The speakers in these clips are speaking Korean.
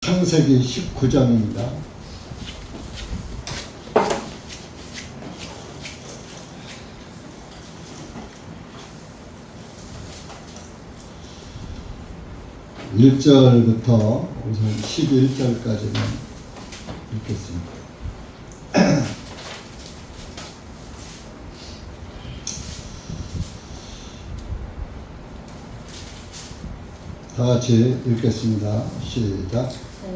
창세기 19장입니다. (1절부터) 우선 (11절까지는) 읽겠습니다. 다 같이 읽겠습니다. 시작.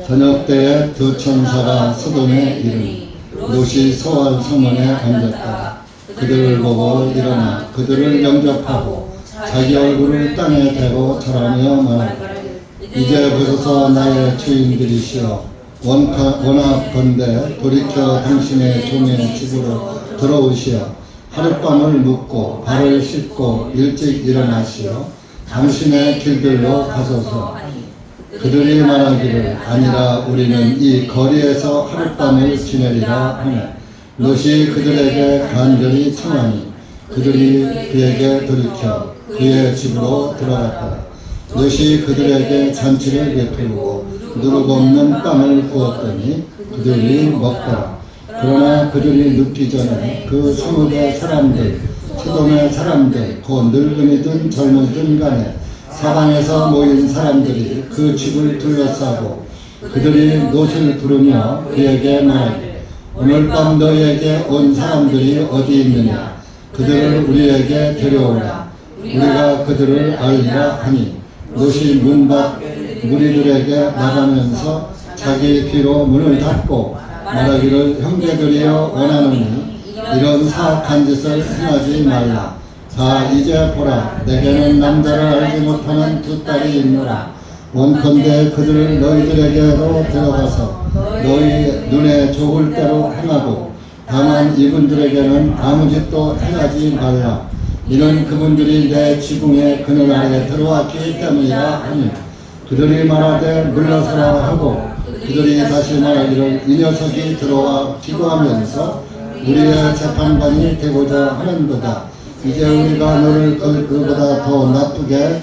저녁 때에 두 천사가 소돔에 이르니 롯이 소알 성문에 앉았다. 그들을 보고 일어나 그들을 영접하고 자기 얼굴을 땅에 대고 절하며 말하되 이제 보소서 나의 주인들이시여 원하건대 돌이켜 당신의 종의 집으로 들어오시어 하룻밤을 묵고 발을 씻고 일찍 일어나시어 당신의 길들로 가소서. 그들이 말하기를 아니라 우리는 이 거리에서 하룻밤을 지내리라 하네. 롯이 그들에게 간절히 청하니 그들이 그에게 돌이켜 그의 집으로 들어갔다. 롯이 그들에게 잔치를 베풀고 누룩 없는 빵을 구웠더니 그들이 먹더라. 그러나 그들이 눕기 전에 그 성읍의 사람들 소돔의 사람들 곧 늙은이든 젊은이든 간에 사방에서 모인 사람들이 그 집을 둘러싸고 그들이 롯을 부르며 그에게 말하되 오늘 밤 너희에게 온 사람들이 어디 있느냐. 그들을 우리에게 데려오라. 우리가 그들을 알리라 하니 롯이 문 밖 무리들에게 나가면서 자기 뒤로 문을 닫고 말하기를 형제들이여 원하노니 이런 사악한 짓을 행하지 말라. 자 이제 보라 내게는 남자를 알지 못하는 두 딸이 있노라. 원컨대 그들을 너희들에게로 데려가서 너희 눈에 좋을 대로 행하고 다만 이분들에게는 아무 짓도 행하지 말라. 이는 그분들이 내 지붕의 그늘 아래 들어왔기 때문이라 하니 그들이 말하되 물러서라 하고 그들이 다시 말하기를 이 녀석이 들어와 기도하면서 우리의 재판관이 되고자 하는도다. 이제 우리가 너를 그보다 더 나쁘게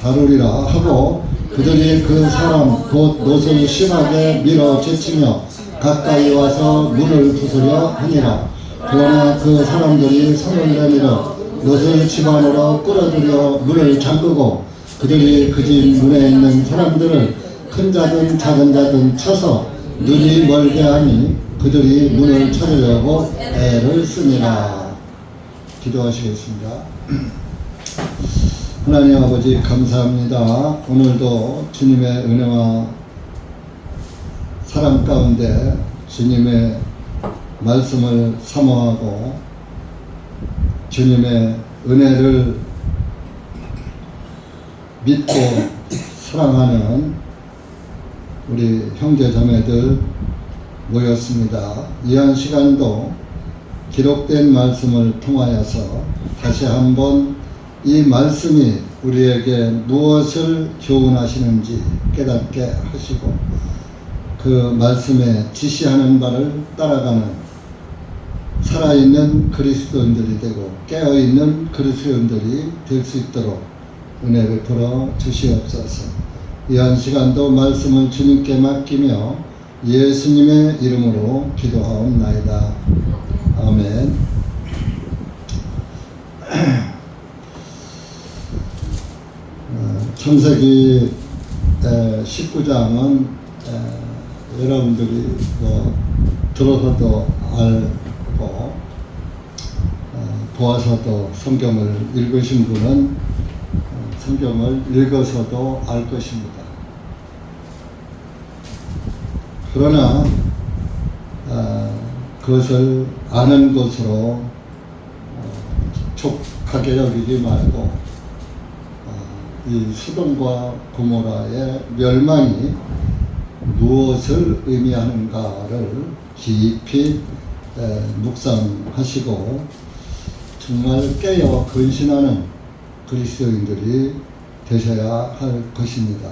다루리라 하고 그들이 그 사람 곧 롯을 심하게 밀어제치며 가까이 와서 문을 부수려 하니라. 그러나 그 사람들이 손을 내밀어 롯을 집 안으로 끌어들여 문을 잠그고 그들이 그 집 문에 있는 사람들을 큰 자든 작은 자든 쳐서 눈이 멀게 하니 그들이 문을 찾으려고 애를 쓰니라. 기도하시겠습니다. 하나님 아버지 감사합니다. 오늘도 주님의 은혜와 사랑 가운데 주님의 말씀을 사모하고 주님의 은혜를 믿고 사랑하는 우리 형제 자매들 모였습니다. 이한 시간도 기록된 말씀을 통하여서 다시 한번 이 말씀이 우리에게 무엇을 교훈하시는지 깨닫게 하시고 그 말씀에 지시하는 바를 따라가는 살아있는 그리스도인들이 되고 깨어있는 그리스도인들이 될 수 있도록 은혜 베풀어 주시옵소서. 이한 시간도 말씀을 주님께 맡기며 예수님의 이름으로 기도하옵나이다. 아멘. 창세기 19장은 여러분들이 들어서도 알고 보아서도 성경을 읽으신 분은 성경을 읽어서도 알 것입니다. 그러나 그것을 아는 것으로 족하게 여기지 말고 이 소돔과 고모라의 멸망이 무엇을 의미하는가를 깊이 묵상하시고 정말 깨어 근신하는 그리스도인들이 되셔야 할 것입니다.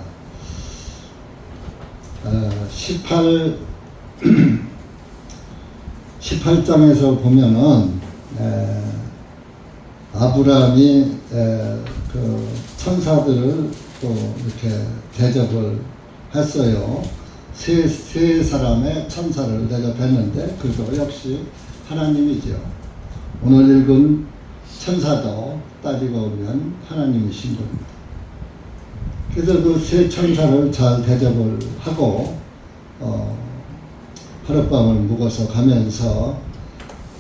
18장에서 보면은 아브라함이 그 천사들을 또 이렇게 대접을 했어요. 세 사람의 천사를 내가 뵀는데 그도 역시 하나님이죠. 오늘 읽은 천사도 따지고 보면 하나님이신 겁니다. 그래서 그 세 천사를 잘 대접을 하고 하룻밤을 묵어서 가면서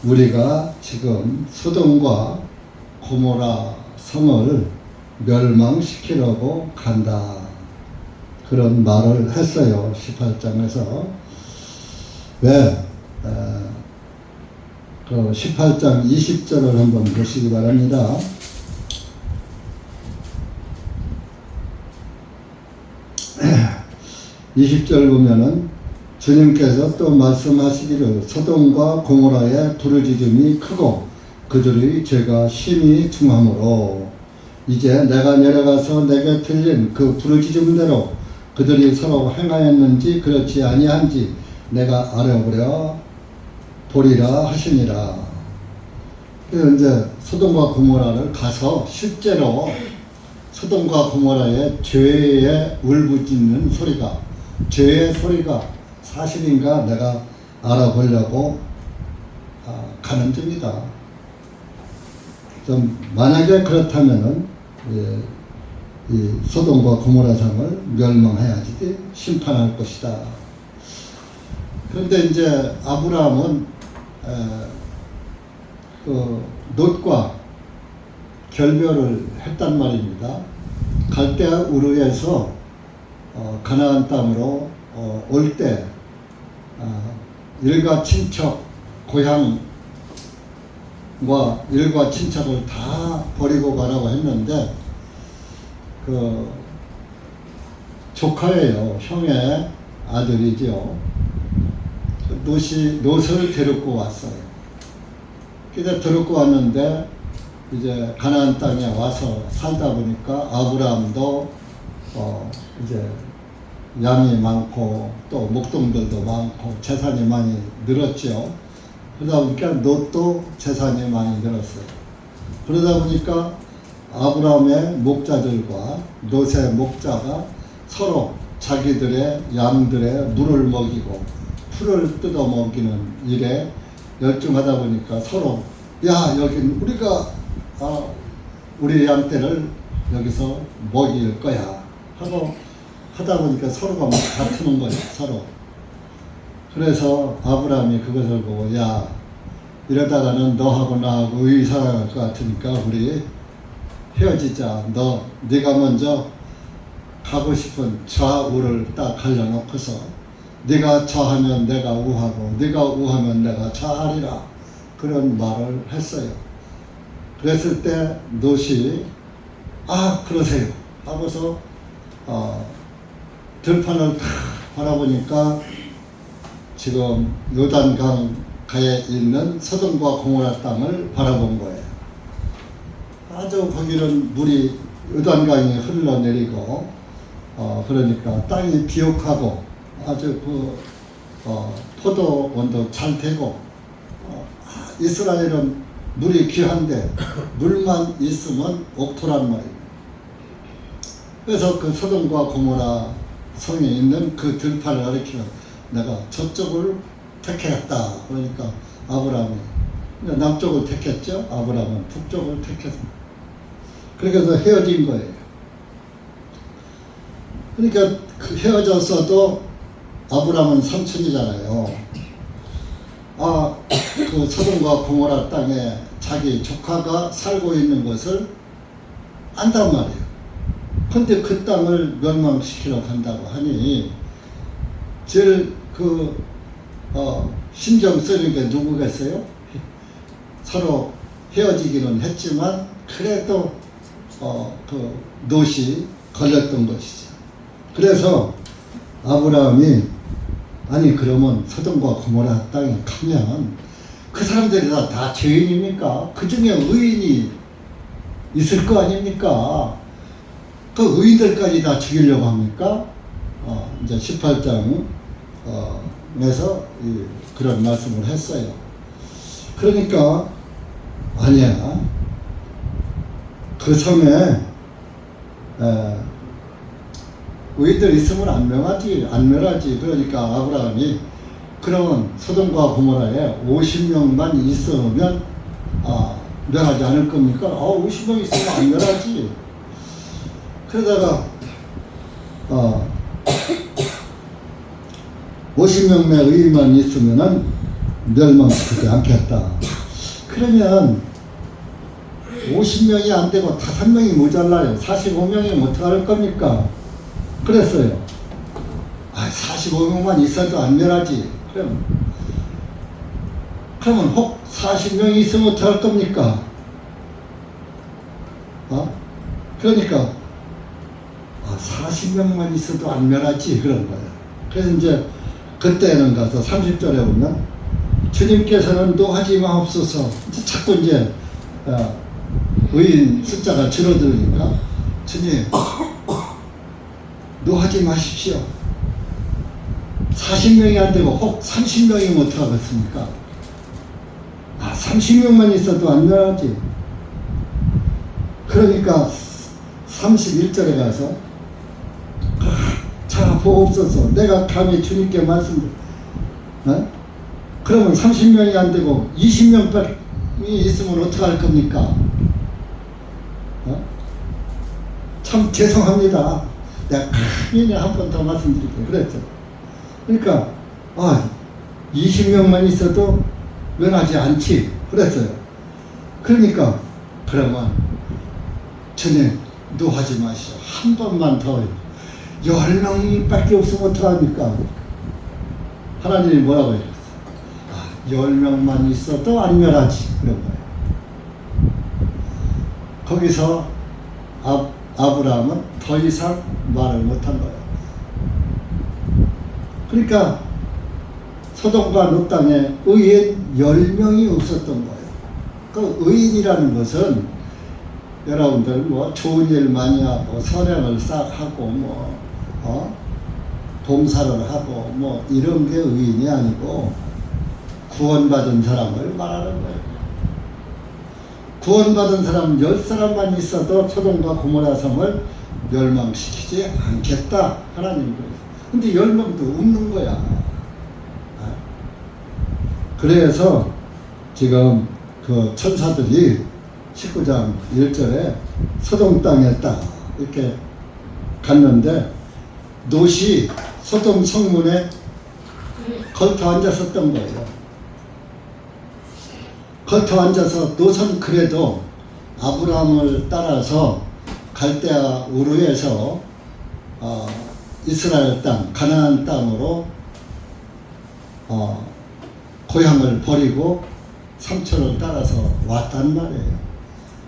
우리가 지금 소돔과 고모라 성을 멸망시키려고 간다. 그런 말을 했어요. 18장에서. 왜? 그 18장 20절을 한번 보시기 바랍니다. (20절) 보면은 주님께서 또 말씀하시기를 소돔과 고모라의 부르짖음이 크고 그들의 죄가 심히 중하므로 이제 내가 내려가서 내게 들린 그 부르짖음대로 그들이 서로 행하였는지 그렇지 아니한지 내가 알아보려 보리라 하시니라. 그래서 이제 소돔과 고모라를 가서 실제로 소돔과 고모라의 죄에 울부짖는 소리가, 죄의 소리가 사실인가 내가 알아보려고 가는 중이다. 좀 만약에 그렇다면은 이 소돔과 고모라 성을 멸망해야지 심판할 것이다. 그런데 이제 아브라함은 그 롯과 결별을 했단 말입니다. 갈대아 우르에서 가나안 땅으로 올 때 일가 친척 고향과 일가 친척을 다 버리고 가라고 했는데 그 조카예요. 형의 아들이죠. 롯을 데리고 왔어요. 그래서 데리고 왔는데 이제 가나안 땅에 와서 살다 보니까 아브라함도 이제 양이 많고 또 목동들도 많고 재산이 많이 늘었죠. 그러다 보니까 롯도 재산이 많이 늘었어요. 그러다 보니까 아브라함의 목자들과 롯의 목자가 서로 자기들의 양들의 물을 먹이고 풀을 뜯어 먹이는 일에 열중하다 보니까 서로 야 여긴 우리가 우리 양떼를 여기서 먹일 거야 하고 하다 보니까 서로가 막 다투는 거예요. 서로. 그래서 아브라함이 그것을 보고 야 이러다가는 너하고 나하고 의상할 것 같으니까 우리 헤어지자. 네가 먼저 가고 싶은 좌우를 딱 갈려놓고서 네가 좌하면 내가 우하고 네가 우하면 내가 좌하리라. 그런 말을 했어요. 그랬을 때 롯이 그러세요 하고서 들판을 탁 바라보니까 지금 요단강가에 있는 소돔과 고모라 땅을 바라본 거예요. 아주 거기는 물이 요단강이 흘러내리고 그러니까 땅이 비옥하고 아주 포도원도 잘 되고 이스라엘은 물이 귀한데 물만 있으면 옥토란 말이에요. 그래서 그 소돔과 고모라 성에 있는 그 들판을 가리키면 내가 저쪽을 택했다. 그러니까 아브라함이 남쪽을 택했죠. 아브라함은 북쪽을 택했습니다. 그래서 헤어진 거예요. 그러니까 그 헤어졌어도 아브라함은 삼촌이잖아요. 그 소돔과 고모라 땅에 자기 조카가 살고 있는 것을 안단 말이에요. 근데 그 땅을 멸망시키러 간다고 하니 제일 신경 쓰는 게 누구겠어요? 서로 헤어지기는 했지만 그래도 그 롯이 걸렸던 것이죠. 그래서 아브라함이 아니 그러면 소돔과 고모라 땅에 가면 그 사람들이 다 죄인입니까? 그 중에 의인이 있을 거 아닙니까? 그 의인들까지 다 죽이려고 합니까? 이제 18장에서 그런 말씀을 했어요. 그러니까 아니야. 그 성에 의인들 있으면 안 멸하지. 그러니까 아브라함이 그러면 소돔과 고모라에 50명만 있으면 멸하지 않을 겁니까? 50명 있으면 안 멸하지. 그러다가 50명의 의인만 있으면은 멸망시키지 않겠다. 그러면 50명이 안 되고 5명이 모자라요. 45명이면 어떡할 겁니까? 그랬어요. 45명만 있어도 안 멸하지. 그러면 혹 40명이 있으면 어떡할 겁니까? 그러니까 40명만 있어도 안 멸하지. 그런 거예요. 그래서 이제 그때는 가서 30절에 보면 주님께서는 노하지 마옵소서. 자꾸 이제 의인 숫자가 줄어들으니까 주님 노하지 마십시오. 40명이 안 되고 혹 30명이면 어떡하겠습니까? 30명만 있어도 안 멸하지. 그러니까 31절에 가서 자 보옵소서. 내가 감히 주님께 말씀드려. 그러면 30명이 안 되고 20명밖에 있으면 어떡할 겁니까? 참 죄송합니다. 내가 큰일에 한 번 더 말씀드릴게요. 그랬죠. 그러니까 20명만 있어도 면하지 않지. 그랬어요. 그러니까 그러면 주님 노하지 마시오. 한 번만 더 10명밖에 없으면 어떡합니까? 하나님이 뭐라고 했어요? 10명만 있어도 안 멸하지. 그런 거예요. 거기서 아브라함은 더 이상 말을 못한 거예요. 그러니까 소돔과 롯 땅에 의인 10명이 없었던 거예요. 그 의인이라는 것은 여러분들 뭐 좋은 일 많이 하고 선행을 싹 하고 봉사를 하고 뭐 이런 게 의인이 아니고 구원받은 사람을 말하는 거예요. 구원받은 사람 10사람만 있어도 소돔과 고모라 성을 멸망시키지 않겠다. 하나님 그래요. 근데 10명도 없는 거야. 그래서 지금 그 천사들이 19장 1절에 소돔 땅에 딱 이렇게 갔는데 롯이 소돔 성문에 걸터 앉았었던 거예요. 걸터 앉아서 롯은 그래도 아브라함을 따라서 갈대아 우르에서 이스라엘 땅 가나안 땅으로 고향을 버리고 삼촌을 따라서 왔단 말이에요.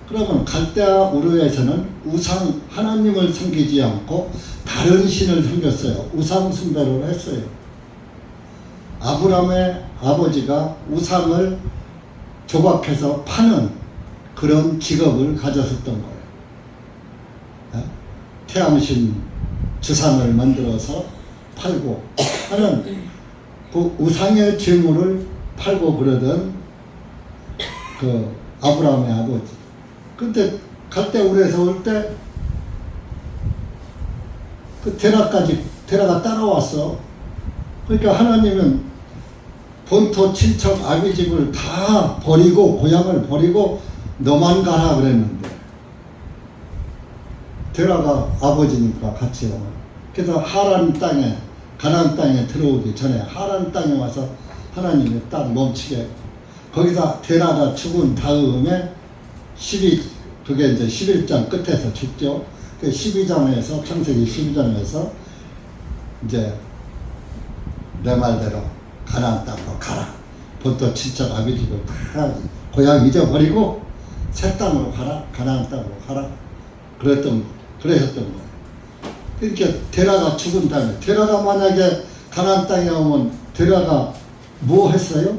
그러면 갈대아 우르에서는 우상 하나님을 섬기지 않고 다른 신을 섬겼어요. 우상 숭배를 했어요. 아브라함의 아버지가 우상을 조각해서 파는 그런 직업을 가졌었던 거예요. 태양신 주상을 만들어서 팔고 하는 그 우상의 재물을 팔고 그러던 그 아브라함의 아버지. 근데 갈대우르에서 올 때 그 데라가 따라왔어. 그러니까 하나님은 본토 친척 아비집을 다 버리고 고향을 버리고 너만 가라 그랬는데 데라가 아버지니까 같이 오면 그래서 하란 땅에 가나안 땅에 들어오기 전에 하란 땅에 와서 하나님이 딱 멈추게 거기서 데라가 죽은 다음에 그게 이제 11장 끝에서 죽죠. 그 12장에서 창세기 12장에서 이제 내 말대로 가나안 땅으로 가라. 본토 친척 아비집을 다 고향 잊어버리고 새 땅으로 가라. 가나안 땅으로 가라. 그러셨던 거예요. 그러니까 데라가 죽은 다음에 데라가 만약에 가나안 땅에 오면 데라가 뭐 했어요?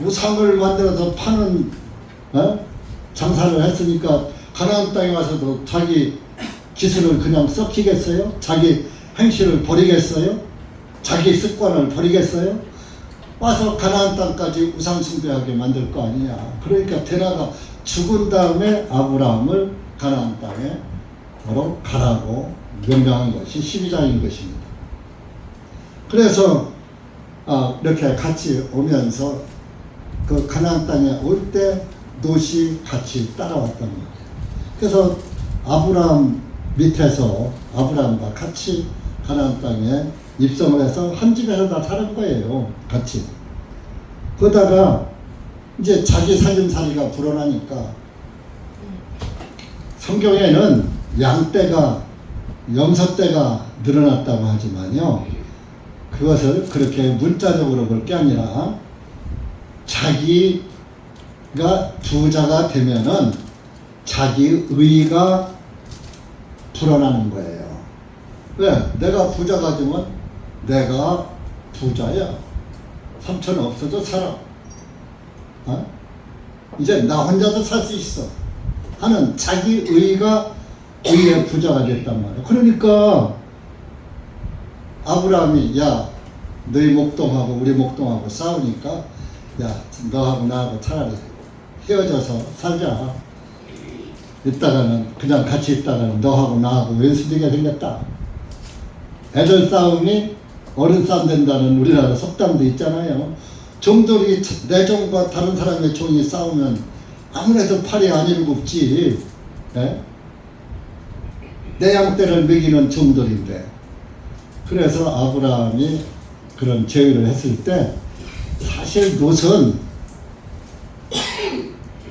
우상을 만들어서 파는 장사를 했으니까 가나안 땅에 와서도 자기 기술을 그냥 썩히겠어요? 자기 행실을 버리겠어요? 자기 습관을 버리겠어요? 와서 가나안 땅까지 우상 숭배하게 만들 거 아니냐. 그러니까 데라가 죽은 다음에 아브라함을 가나안 땅에 바로 가라고 명명한 것이 12장인 것입니다. 그래서 이렇게 같이 오면서 그 가나안 땅에 올 때 롯이 같이 따라왔단 말이에요. 그래서 아브라함 밑에서 아브라함과 같이 가나안 땅에 입성을 해서 한 집에서 다 사는 거예요. 같이. 그러다가 이제 자기 살림살이가 불어나니까 성경에는 양떼가 염소떼가 늘어났다고 하지만요, 그것을 그렇게 문자적으로 볼 게 아니라 자기가 부자가 되면은 자기 의가 불어나는 거예요. 왜? 내가 부자가 되면 내가 부자야. 삼촌 없어도 살아. 이제 나 혼자도 살 수 있어 하는 자기 의의 부자가 됐단 말이야. 그러니까 아브라함이 야, 너희 목동하고 우리 목동하고 싸우니까 야, 너하고 나하고 차라리 헤어져서 살자. 이따가는 그냥 같이 있다가는 너하고 나하고 왼수되게 생겼다. 애들 싸움이 어른 싸움 된다는 우리나라 속담도 있잖아요. 종들이 내 종과 다른 사람의 종이 싸우면 아무래도 팔이 안 일곱지. 예? 내 양떼를 먹이는 종들인데. 그래서 아브라함이 그런 제의를 했을 때 사실 롯은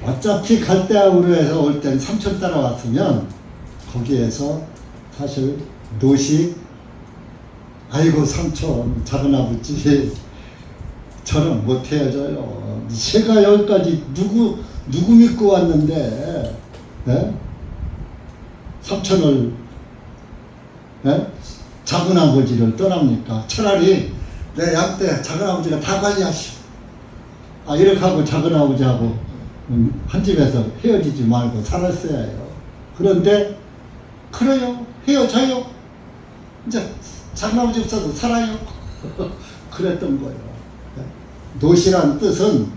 어차피 갈대아우르 에서 올 땐 삼촌 따라왔으면 거기에서 사실 롯이 아이고 삼촌 작은아버지 저는 못 헤어져요. 제가 여기까지 누구 믿고 왔는데 네? 삼촌을 네? 작은아버지를 떠납니까? 차라리 내 양떼 작은아버지가 다 관리하시오. 이렇게 하고 작은아버지하고 한 집에서 헤어지지 말고 살았어야 해요. 그런데 그래요. 헤어져요. 이제 작은아버지 없어도 살아요. 그랬던 거예요. 롯이란 뜻은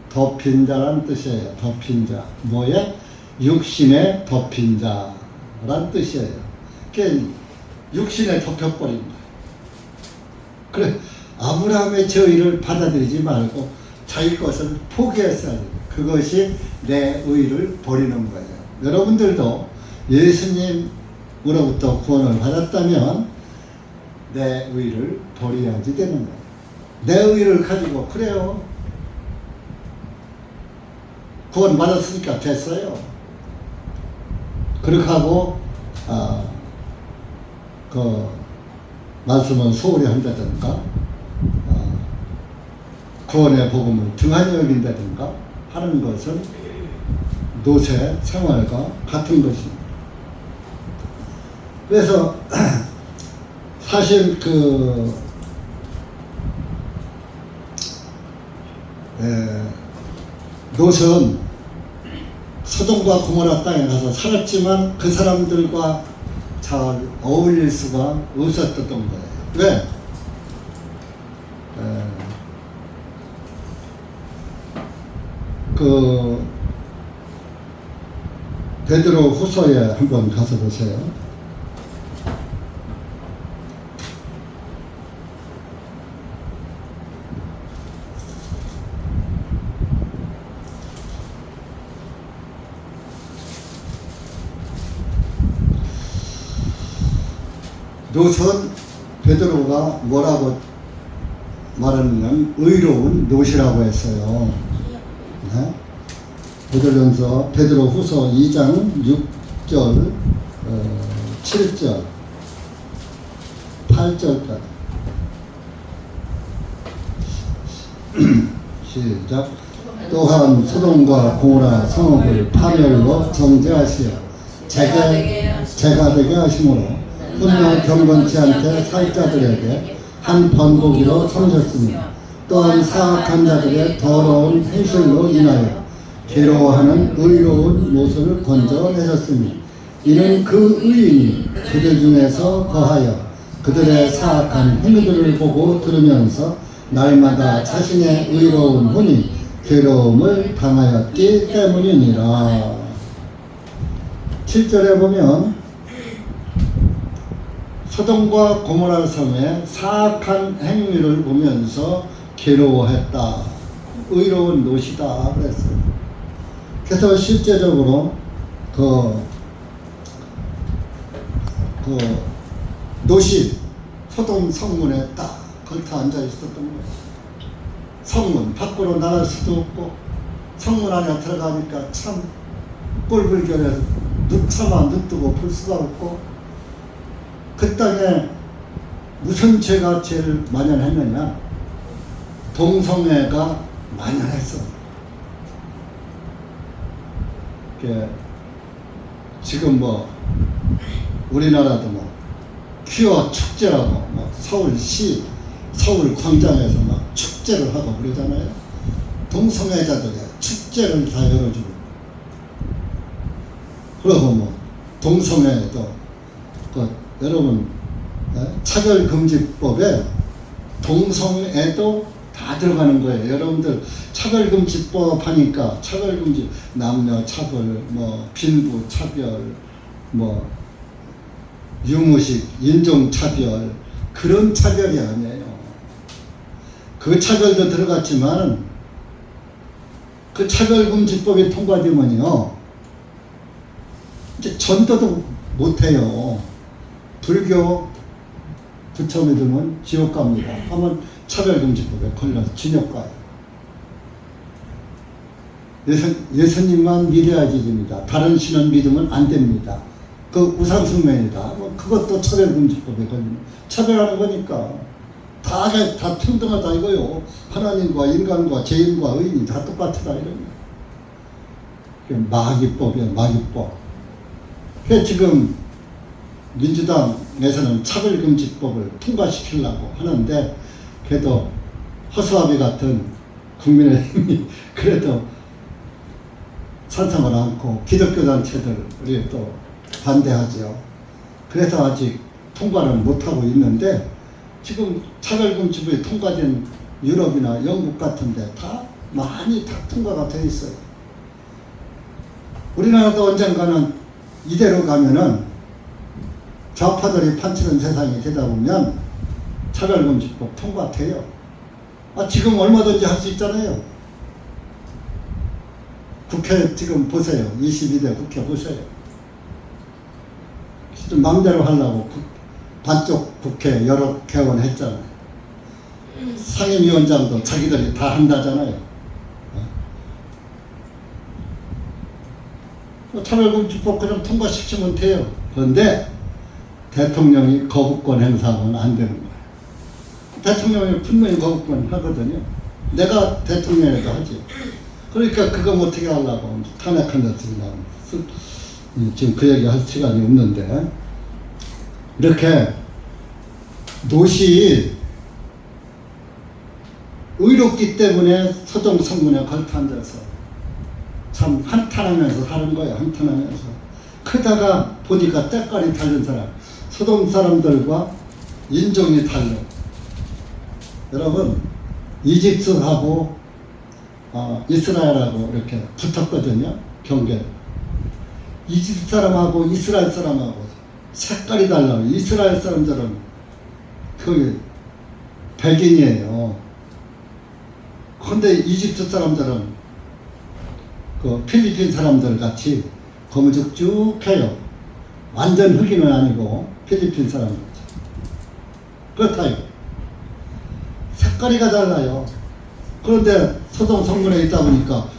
덮인 자란 뜻이에요. 덮인 자. 뭐에? 육신에 덮인 자란 뜻이에요. 그러니까 육신에 덮여버린 거예요. 그래, 아브라함의 저의를 받아들이지 말고 자기 것을 포기했어야 돼요. 그것이 내 의를 버리는 거예요. 여러분들도 예수님으로부터 구원을 받았다면 내 의를 버려야지 되는 거예요. 내 의를 가지고 그래요. 구원 받았으니까 됐어요. 그렇게 하고 그 말씀을 소홀히 한다든가 구원의 복음을 등한히 여긴다든가 하는 것은 롯의 생활과 같은 것입니다. 그래서 사실 롯은 소돔과 고모라 땅에 가서 살았지만 그 사람들과 잘 어울릴 수가 없었던 거예요. 왜? 베드로 후서에 한번 가서 보세요. 롯은 베드로가 뭐라고 말하냐면 의로운 롯이라고 했어요. 네? 베드로 후서 2장 6절 7절 8절까지 시작. 또한 소돔과 고모라 성읍을 파멸로 정죄하시어 제가 되게 하심으로 훗날 경건치 않게 살 자들에게 한 번복이로 삼으셨으며 또한 사악한 자들의 더러운 행실로 인하여 괴로워하는 의로운 롯을 건져내셨으니 이는 그 의인이 그들 중에서 거하여 그들의 사악한 행위들을 보고 들으면서 날마다 자신의 의로운 혼이 괴로움을 당하였기 때문이니라. 7절에 보면 소돔과 고모라 섬의 사악한 행위를 보면서 괴로워했다. 의로운 롯이다 그랬어요. 그래서 실제적으로 그 롯이 소돔 성문에 딱 걸터 앉아 있었던 거예요. 성문 밖으로 나갈 수도 없고 성문 안에 들어가니까 참 꼴불견해서 차마 눈뜨고 볼 수가 없고, 그 땅에 무슨 죄가 제일 만연했느냐? 동성애가 만연했어. 지금 뭐 우리나라도 뭐 퀴어 축제라고 뭐 서울시 서울 광장에서 막 축제를 하고 그러잖아요. 동성애자들의 축제를 다 열어주고, 그리고 뭐 동성애도 여러분 차별금지법에 동성애도 다 들어가는 거예요. 여러분들 차별금지법 하니까 차별금지 남녀 차별, 뭐 빈부 차별, 뭐 유무식, 인종 차별, 그런 차별이 아니에요. 그 차별도 들어갔지만 그 차별금지법이 통과되면요 이제 전도도 못해요. 불교 부처 믿으면 지옥 갑니다. 하면 차별금지법에 걸려서 징역 가요. 예수님만 믿어야지 됩니다. 다른 신은 믿으면 안 됩니다. 그 우상숭배이다. 뭐 그것도 차별금지법에 걸립니다. 차별하는 거니까 다 평등하다 이거요. 하나님과 인간과 죄인과 의인이 다 똑같다 이런 거예요. 마귀법이에요. 마귀법. 그래서 지금 민주당에서는 차별금지법을 통과시키려고 하는데, 그래도 허수아비 같은 국민의힘이 그래도 찬성을 않고 기독교 단체들이 또 반대하죠. 그래서 아직 통과를 못하고 있는데, 지금 차별금지법이 통과된 유럽이나 영국 같은데 다 많이 다 통과가 돼 있어요. 우리나라도 언젠가는 이대로 가면은 좌파들이 판치는 세상이 되다 보면 차별금지법 통과돼요. 지금 얼마든지 할 수 있잖아요. 국회 지금 보세요. 22대 국회 보세요. 좀 마음대로 하려고 반쪽 국회 여러 개원했잖아요. 상임위원장도 자기들이 다 한다잖아요. 차별금지법 그냥 통과시키면 돼요. 그런데 대통령이 거부권 행사하면 안 되는 거예요. 대통령이 분명히 거부권 하거든요. 내가 대통령에도 하지. 그러니까 그거 어떻게 하려고 탄핵한다 쓰려고. 지금 그 얘기 할 시간이 없는데, 이렇게 롯이 의롭기 때문에 소돔 성문에 걸터 앉아서 참 한탄하면서 사는 거예요. 한탄하면서. 크다가 보니까 때깔이 다른 사람, 소돔 사람들과 인종이 달라. 여러분, 이집트하고 이스라엘하고 이렇게 붙었거든요. 경계. 이집트 사람하고 이스라엘 사람하고 색깔이 달라요. 이스라엘 사람들은 그 백인이에요. 근데 이집트 사람들은 그 필리핀 사람들 같이 거무죽죽해요. 완전 흑인은 아니고 필리핀 사람들. 그렇다 이거. 색깔이가 달라요. 그런데 소돔 성문에 있다 보니까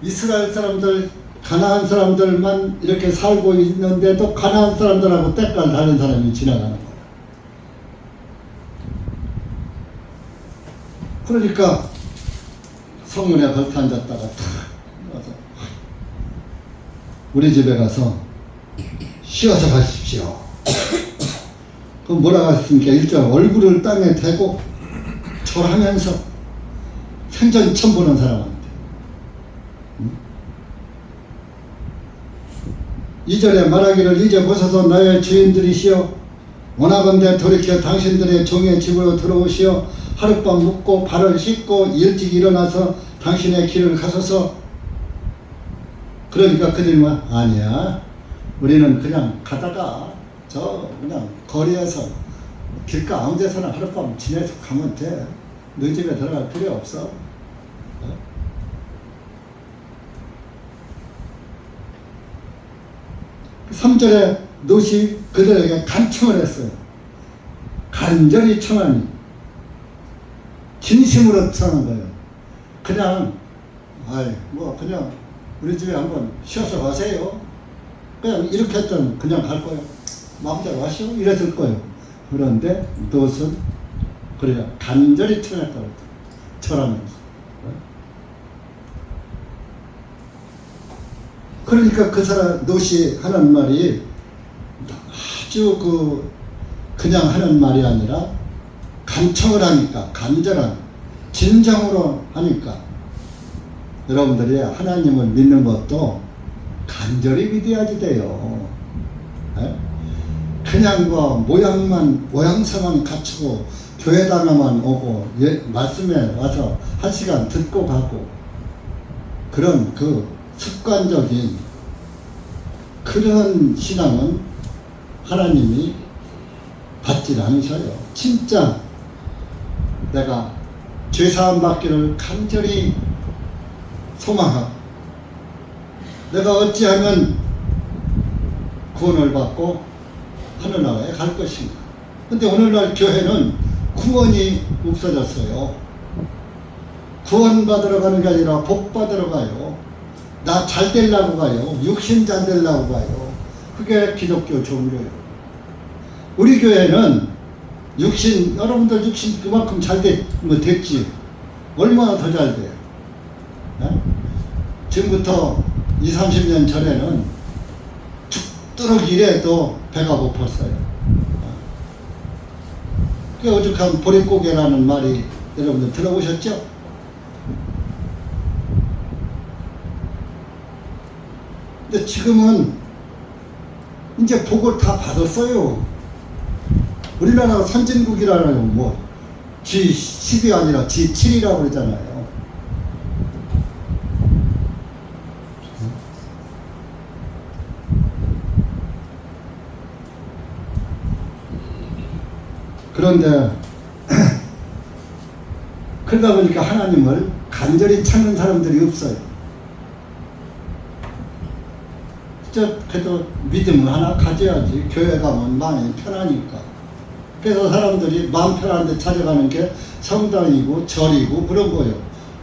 이스라엘 사람들, 가나안 사람들만 이렇게 살고 있는데도 가나안 사람들하고 때깔 다른 사람이 지나가는 거예요. 그러니까 성문에 걸터 앉았다가 탁 와서 우리 집에 가서 쉬어서 가십시오. 그럼 뭐라고 했습니까? 일절 얼굴을 땅에 대고 절하면서, 생전 처음 보는 사람한테. 2절에 말하기를 이제 보소서 나의 주인들이시여 원하건대 돌이켜 당신들의 종의 집으로 들어오시어 하룻밤 묵고 발을 씻고 일찍 일어나서 당신의 길을 가소서. 그러니까 그들만 아니야, 우리는 그냥 가다가 저 그냥 거리에서 길가 아무 데서나 하룻밤 지내서 가면 돼. 너희 집에 들어갈 필요 없어. 3절에 롯이 그들에게 간청을 했어요. 간절히 청하니, 진심으로 청한 거예요. 그냥 그냥 우리 집에 한번 쉬어서 가세요. 그냥 이렇게 했더니 그냥 갈 거예요. 마음대로 가시오 이랬을 거예요. 그런데 롯은 그래요. 간절히 청했다고 절하면서. 그러니까 그 사람 롯이 하는 말이 아주 그냥 하는 말이 아니라 간청을 하니까, 간절한 진정으로 하니까, 여러분들이 하나님을 믿는 것도 간절히 믿어야지 돼요. 그냥 모양새만 갖추고 교회당에만 오고 말씀에 와서 1시간 듣고 가고, 그런 습관적인 그런 신앙은 하나님이 받질 않으셔요. 진짜 내가 죄사함 받기를 간절히 소망하고, 내가 어찌하면 구원을 받고 하늘나라에 갈 것인가. 근데 오늘날 교회는 구원이 없어졌어요. 구원 받으러 가는 게 아니라 복 받으러 가요. 나 잘 되려고 가요. 육신 잘 되려고 가요. 그게 기독교 종교예요. 우리 교회는 여러분들 육신 그만큼 잘 됐지. 얼마나 더 잘 돼요. 지금부터 20-30년 전에는 죽도록 일해도 배가 고팠어요. 그 오죽한 보릿고개라는 말이 여러분들 들어보셨죠? 근데 지금은 이제 복을 다 받았어요. 우리나라가 선진국이라는 G10이 아니라 G7이라고 그러잖아요. 그런데 그러다 보니까 하나님을 간절히 찾는 사람들이 없어요. 그래도 믿음을 하나 가져야지. 교회 가면 마음이 편하니까. 그래서 사람들이 마음 편한 데 찾아가는 게 성당이고 절이고 그런 거예요.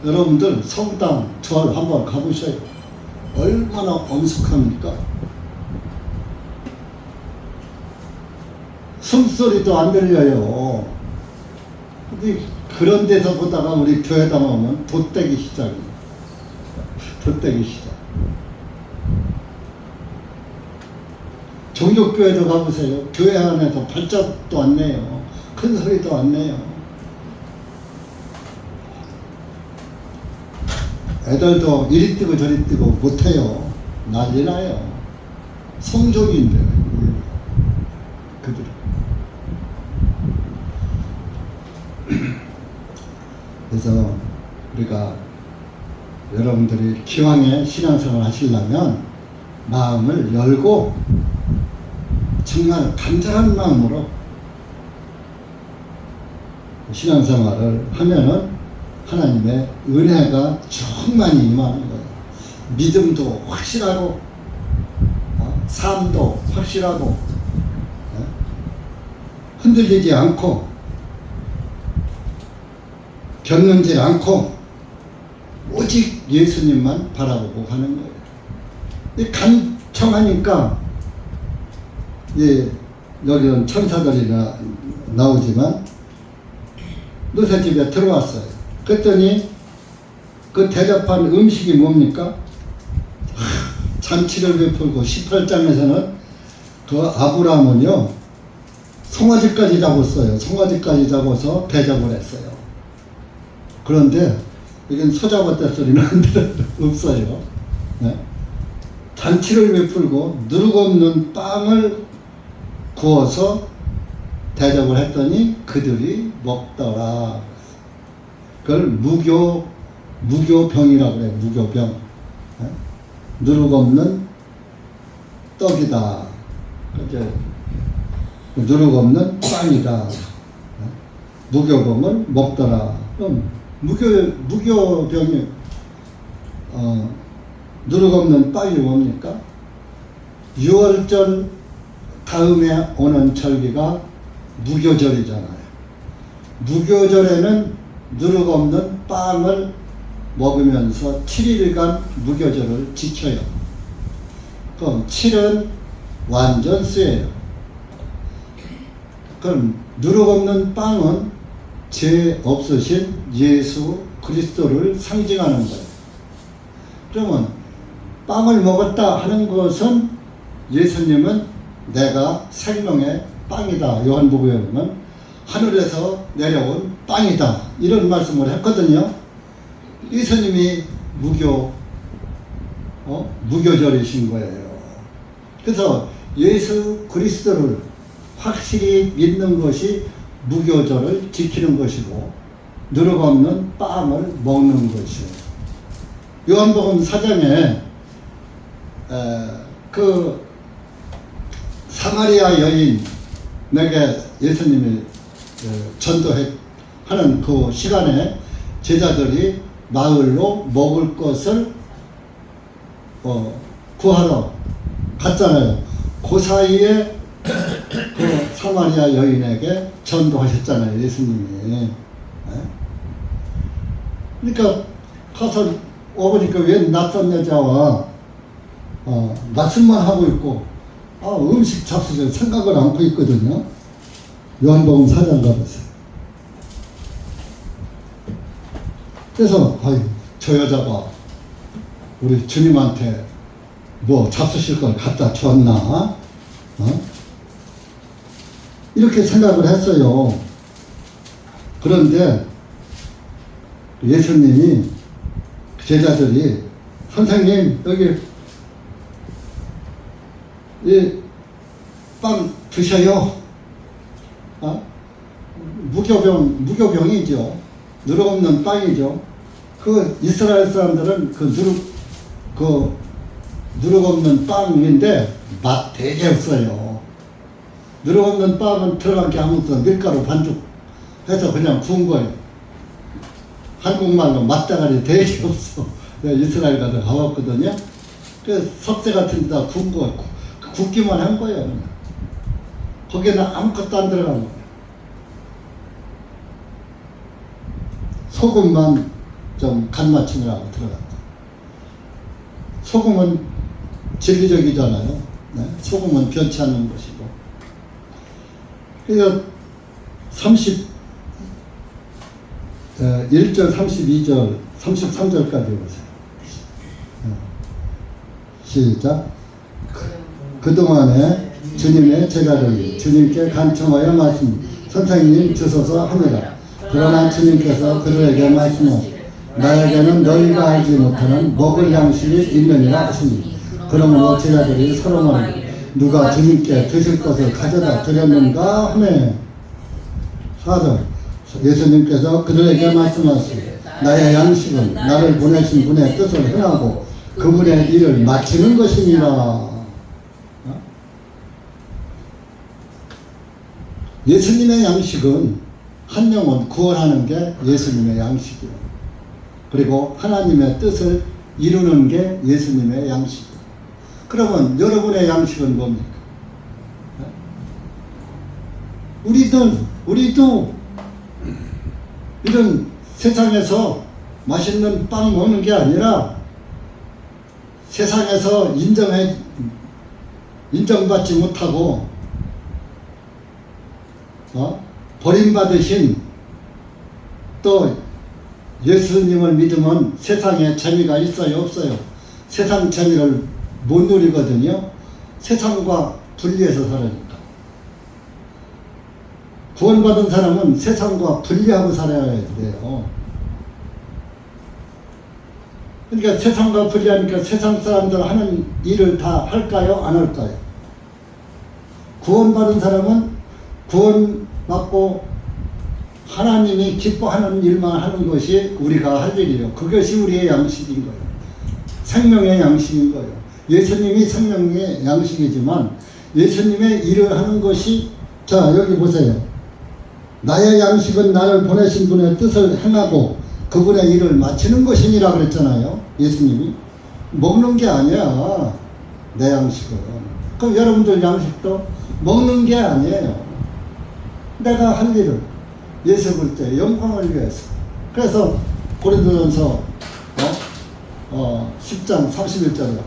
여러분들 성당, 절 한번 가보세요. 얼마나 엄숙합니까? 숨소리도 안 들려요. 근데 그런 데서 보다가 우리 교회당 오면 돛대기 시작이에요. 돛대기 시작. 종교교회도 가보세요. 교회 안에서 발작도 안 내요. 큰 소리도 안 내요. 애들도 이리 뜨고 저리 뜨고 못해요. 난리 나요. 성적인데 그들. 그래서 우리가 여러분들이 기왕에 신앙생활 하시려면 마음을 열고 정말 간절한 마음으로 신앙생활을 하면은 하나님의 은혜가 충만히 임하는 거예요. 믿음도 확실하고, 삶도 확실하고, 흔들리지 않고, 겪는지 않고, 오직 예수님만 바라보고 가는 거예요. 간청하니까, 여기는 천사들이 나오지만, 롯의 집에 들어왔어요. 그랬더니, 그 대접한 음식이 뭡니까? 잔치를 베풀고 18장에서는 그 아브라함은요, 송아지까지 잡았어요. 송아지까지 잡아서 대접을 했어요. 그런데, 여긴 소 잡았다 소리는 없어요. 네? 잔치를 베풀고 누룩 없는 빵을 구워서 대접을 했더니 그들이 먹더라. 그걸 무교병이라고 그래요. 무교병. 네? 누룩 없는 떡이다. 이제 누룩 없는 빵이다. 무교병을 먹더라. 그럼 무교병이 누룩 없는 빵이 뭡니까? 6월절 다음에 오는 절기가 무교절이잖아요. 무교절에는 누룩 없는 빵을 먹으면서 7일간 무교절을 지켜요. 그럼 7은 완전수예요. 그럼 누룩 없는 빵은 죄 없으신 예수 그리스도를 상징하는 거예요. 그러면 빵을 먹었다 하는 것은 예수님은 내가 생명의 빵이다. 요한복음에는 하늘에서 내려온 빵이다. 이런 말씀을 했거든요. 예수님이 무교절이신 거예요. 그래서 예수 그리스도를 확실히 믿는 것이 무교절을 지키는 것이고 누룩 없는 빵을 먹는 것이에요. 요한복음 4장에 그 사마리아 여인에게 예수님이 전도하는 그 시간에 제자들이 마을로 먹을 것을 구하러 갔잖아요. 그 사이에 그 사마리아 여인에게 전도하셨잖아요, 예수님이. 그러니까 가서 오보니까 왜 낯선 여자와 말씀만 하고 있고 음식 잡수실 생각을 안고 있거든요. 요한복음 4장 가보세요. 그래서 저 여자가 우리 주님한테 뭐 잡수실 걸 갖다 줬나? 이렇게 생각을 했어요. 그런데 예수님이 제자들이 선생님 여기 이 빵 드셔요. 무교병이죠. 누룩 없는 빵이죠. 그 이스라엘 사람들은 누룩 없는 빵인데 맛 되게 없어요. 누룩 없는 빵은 들어간 게 아무것도 밀가루 반죽 해서 그냥 구운 거예요. 한국말로 맛대가리 되게 없어. 내가 이스라엘 가서 가봤거든요. 그 석쇠 같은 데다 구운 거 굽기만 한 거예요. 그냥. 거기에는 아무것도 안 들어간 거예요. 소금만 좀 간 맞추느라고 들어갔다. 소금은 진리적이잖아요. 네? 소금은 변치 않는 것이고. 그래서 1절, 32절, 33절까지 보세요. 시작. 그동안에 주님의 제자들이 주님께 간청하여 말씀 선생님 주소서 하니라. 그러나 주님께서 그들에게 말씀하시되 나에게는 너희가 알지 못하는 먹을 양식이 있느니라 하시니 그러므로 제자들이 서로 말하되 누가 주님께 드실 것을 가져다 드렸는가 하매 4절 예수님께서 그들에게 말씀하시되 나의 양식은 나를 보내신 분의 뜻을 행하고 그분의 일을 마치는 것이니라. 예수님의 양식은 한 영혼 구원하는 게 예수님의 양식이에요. 그리고 하나님의 뜻을 이루는 게 예수님의 양식이에요. 그러면 여러분의 양식은 뭡니까? 우리도 이런 세상에서 맛있는 빵 먹는 게 아니라 세상에서 인정받지 못하고 버림받으신 또 예수님을 믿으면 세상에 재미가 있어요, 없어요? 세상 재미를 못 누리거든요. 세상과 분리해서 살으니까. 구원받은 사람은 세상과 분리하고 살아야 돼요. 그러니까 세상과 분리하니까 세상 사람들 하는 일을 다 할까요? 안 할까요? 구원받은 사람은 구원받고 하나님이 기뻐하는 일만 하는 것이 우리가 할 일이에요. 그것이 우리의 양식인 거예요. 생명의 양식인 거예요. 예수님이 생명의 양식이지만 예수님의 일을 하는 것이 자, 여기 보세요. 나의 양식은 나를 보내신 분의 뜻을 행하고 그분의 일을 마치는 것이니라 그랬잖아요. 예수님이. 먹는 게 아니야. 내 양식은. 그럼 여러분들 양식도 먹는 게 아니에요. 내가 할 일을 예수 볼 때 영광을 위해서. 그래서 고린도전서 10장 31절에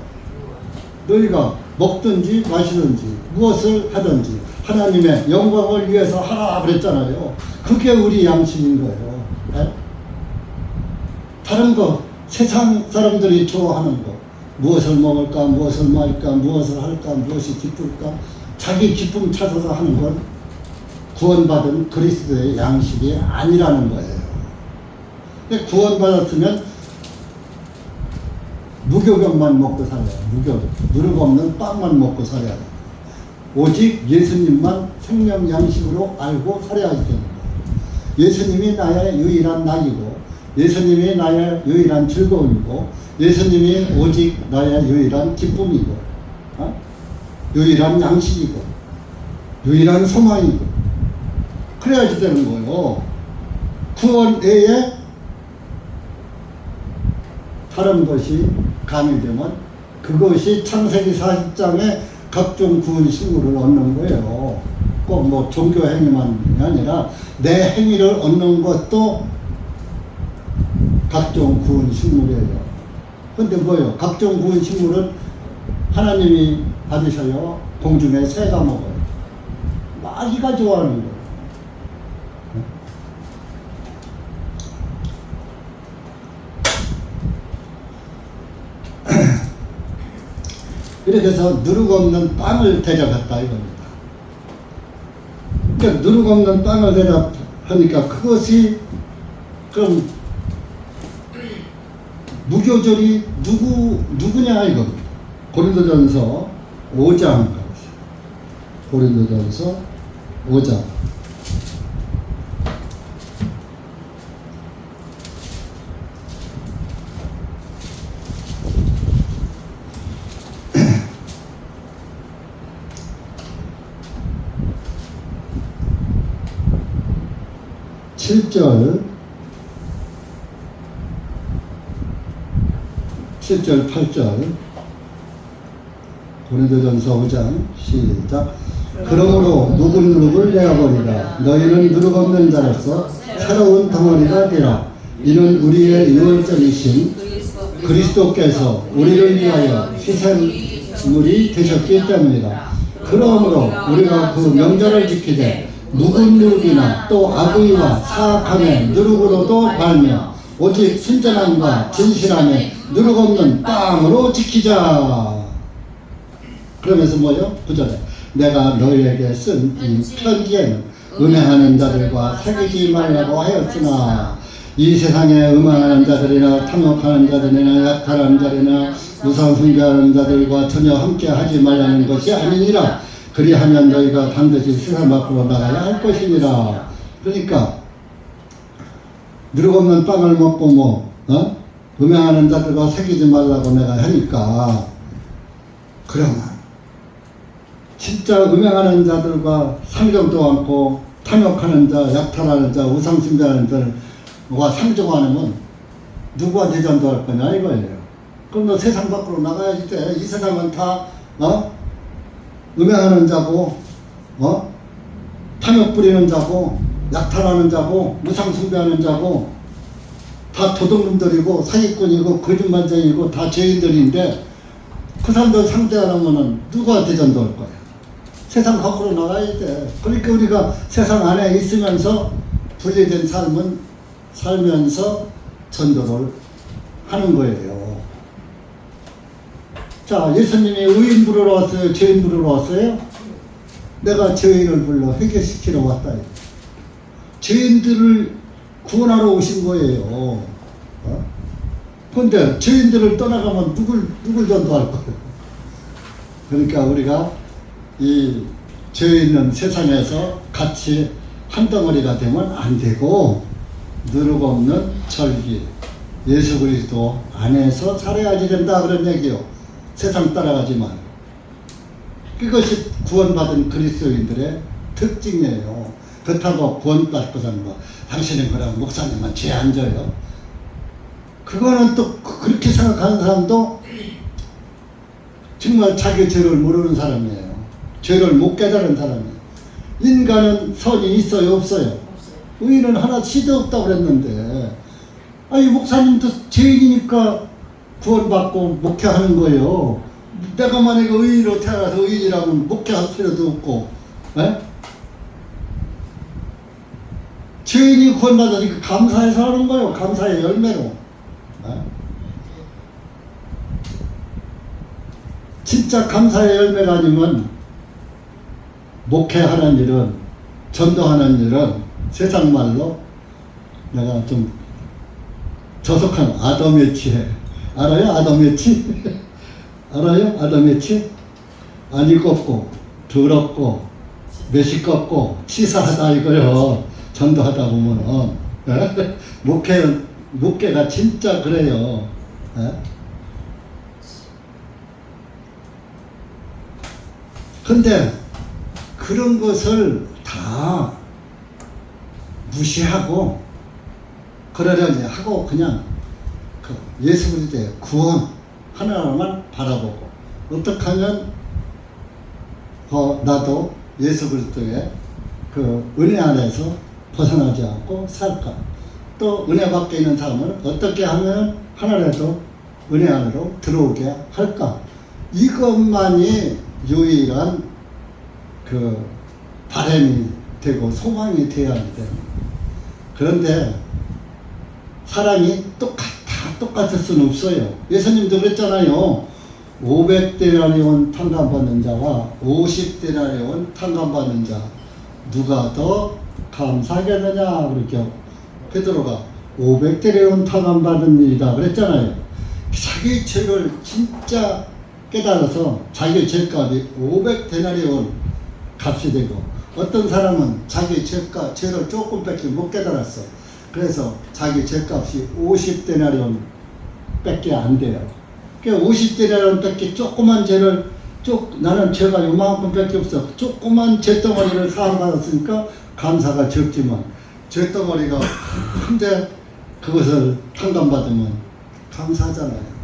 너희가 먹든지 마시든지 무엇을 하든지 하나님의 영광을 위해서 하라 그랬잖아요. 그게 우리 양식인 거예요. 네? 다른 거 세상 사람들이 좋아하는 거 무엇을 먹을까 무엇을 마실까 무엇을 할까 무엇이 기쁠까 자기 기쁨 찾아서 하는 건 구원받은 그리스도의 양식이 아니라는 거예요. 구원받았으면 무교병만 먹고 살아요. 누룩 없는 빵만 먹고 살아야 돼요. 오직 예수님만 생명 양식으로 알고 살아야 되는 거예요. 예수님이 나의 유일한 낙이고 예수님이 나의 유일한 즐거움이고 예수님이 오직 나의 유일한 기쁨이고 유일한 양식이고 유일한 소망이고 그래야지 되는 거예요. 구원 외에 다른 것이 가미되면 그것이 창세기 40장에 각종 구원 식물을 얻는 거예요. 꼭 뭐 종교 행위만이 아니라 내 행위를 얻는 것도 각종 구원 식물이에요. 근데 뭐예요? 각종 구원 식물은 하나님이 받으셔요. 공중에 새가 먹어요. 마귀가 좋아하는 거예요. 이렇게 해서 누룩 없는 빵을 대접했다 이겁니다. 그러니까 누룩 없는 빵을 대접하니까 그것이 그럼 무교절이 누구냐 이겁니다. 고린도전서 5장 가보세요. 고린도전서 5장 7절 8절 고린도전서 5장 시작. 그러므로 묵은 누룩을 내어버리라. 너희는 누룩 없는 자로서 새로운 덩어리가 되라. 이는 우리의 유월절이신 그리스도께서 우리를 위하여 희생물이 되셨기 때문이다. 그러므로 우리가 그 명절을 지키되 묵은 누룩이나 또 악의와 사악함의 누룩으로도 말며 오직 순전함과 진실함에 누룩 없는 빵으로 지키자. 그러면서 뭐요? 9절에 내가 너희에게 쓴 이 편지에는 음행하는 자들과 사귀지 말라고 하였으나 이 세상에 음행하는 자들이나 탐욕하는 자들이나 약탈하는 자들이나 우상 숭배하는 자들과 전혀 함께 하지 말라는 것이 아니니라. 그리하면 너희가 반드시 세상 밖으로 나가야 할 것이니라. 그러니까 누룩 없는 빵을 먹고 음행하는 자들과 사귀지 말라고 내가 하니까 그러면 진짜 음행하는 자들과 상종도 않고 탐욕하는 자, 약탈하는 자, 우상 숭배하는 자와 상종하면 누구한테 전도할 거냐 이거예요. 그럼 너 세상 밖으로 나가야지 돼. 이 세상은 다 음행하는 자고 탐욕 부리는 자고 약탈하는 자고 우상 숭배하는 자고 다 도둑놈들이고 사기꾼이고 거짓말쟁이고 다 죄인들인데 그 사람들 상대 안 하면은 누구한테 전도할 거야? 세상 밖으로 나가야 돼. 그러니까 우리가 세상 안에 있으면서 분리된 삶은 살면서 전도를 하는 거예요. 자, 예수님이 의인 부르러 왔어요? 죄인 부르러 왔어요? 내가 죄인을 불러 회개시키러 왔다. 죄인들을 구원하러 오신 거예요. 그런데 죄인들을 떠나가면 누굴 전도할 거예요? 그러니까 우리가 이 죄 있는 세상에서 같이 한 덩어리가 되면 안 되고 누룩 없는 절기 예수 그리스도 안에서 살아야지 된다 그런 얘기요. 세상 따라가지 말고. 그것이 구원받은 그리스도인들의 특징이에요. 그렇다고 구원받고서는 뭐 당신은 그럼 목사님은 죄 안 져요. 그거는 또 그렇게 생각하는 사람도 정말 자기 죄를 모르는 사람이에요. 죄를 못 깨달은 사람이에요. 인간은 선이 있어요, 없어요? 의인은 하나 시도 없다고 그랬는데, 아니 목사님도 죄인이니까 구원받고 목회하는 거예요. 내가 만약에 의인으로 태어나서 의인이라면 목회할 필요도 없고, 에? 죄인이 구원받으니까 감사해서 하는 거예요. 감사의 열매로. 에? 진짜 감사의 열매가 아니면 목회하는 일은, 전도하는 일은 세상 말로 내가 좀 저속한 아담의 치해. 알아요? 아담의 치? 알아요? 아담의 치? 안 익었고 더럽고 매식겁고 치사하다 이거요. 전도하다 보면은 목회가 진짜 그래요. 근데 그런 것을 다 무시하고 그러려니 하고 그냥 그 예수 그리스도의 구원 하나만 바라보고 어떻게 하면 나도 예수 그리스도의 그 은혜 안에서 벗어나지 않고 살까? 또 은혜 밖에 있는 사람은 어떻게 하면 하나라도 은혜 안으로 들어오게 할까? 이것만이 유일한 그 바람이 되고 소망이 되어야 하는데, 그런데 사람이 다 똑같을 수는 없어요. 예수님도 그랬잖아요. 500데나리온 탕감받는 자와 50데나리온 탕감받는 자 누가 더 감사하겠느냐 그렇게 베드로가 500데나리온 탕감받은 일이다 그랬잖아요. 자기 죄를 진짜 깨달아서 자기 죄값이 500데나리온 값이 되고, 어떤 사람은 자기 죄를 조금밖에 못 깨달았어. 그래서 자기 죄값이 50데나리온 밖에 안 돼요. 그러니까 50데나리온 밖에 조그만 죄를 나는 죄가 요만큼 밖에 없어. 조그만 죄덩어리를 사함받았으니까 감사가 적지만 죄덩어리가 큰데 그것을 탕감받으면 감사하잖아요.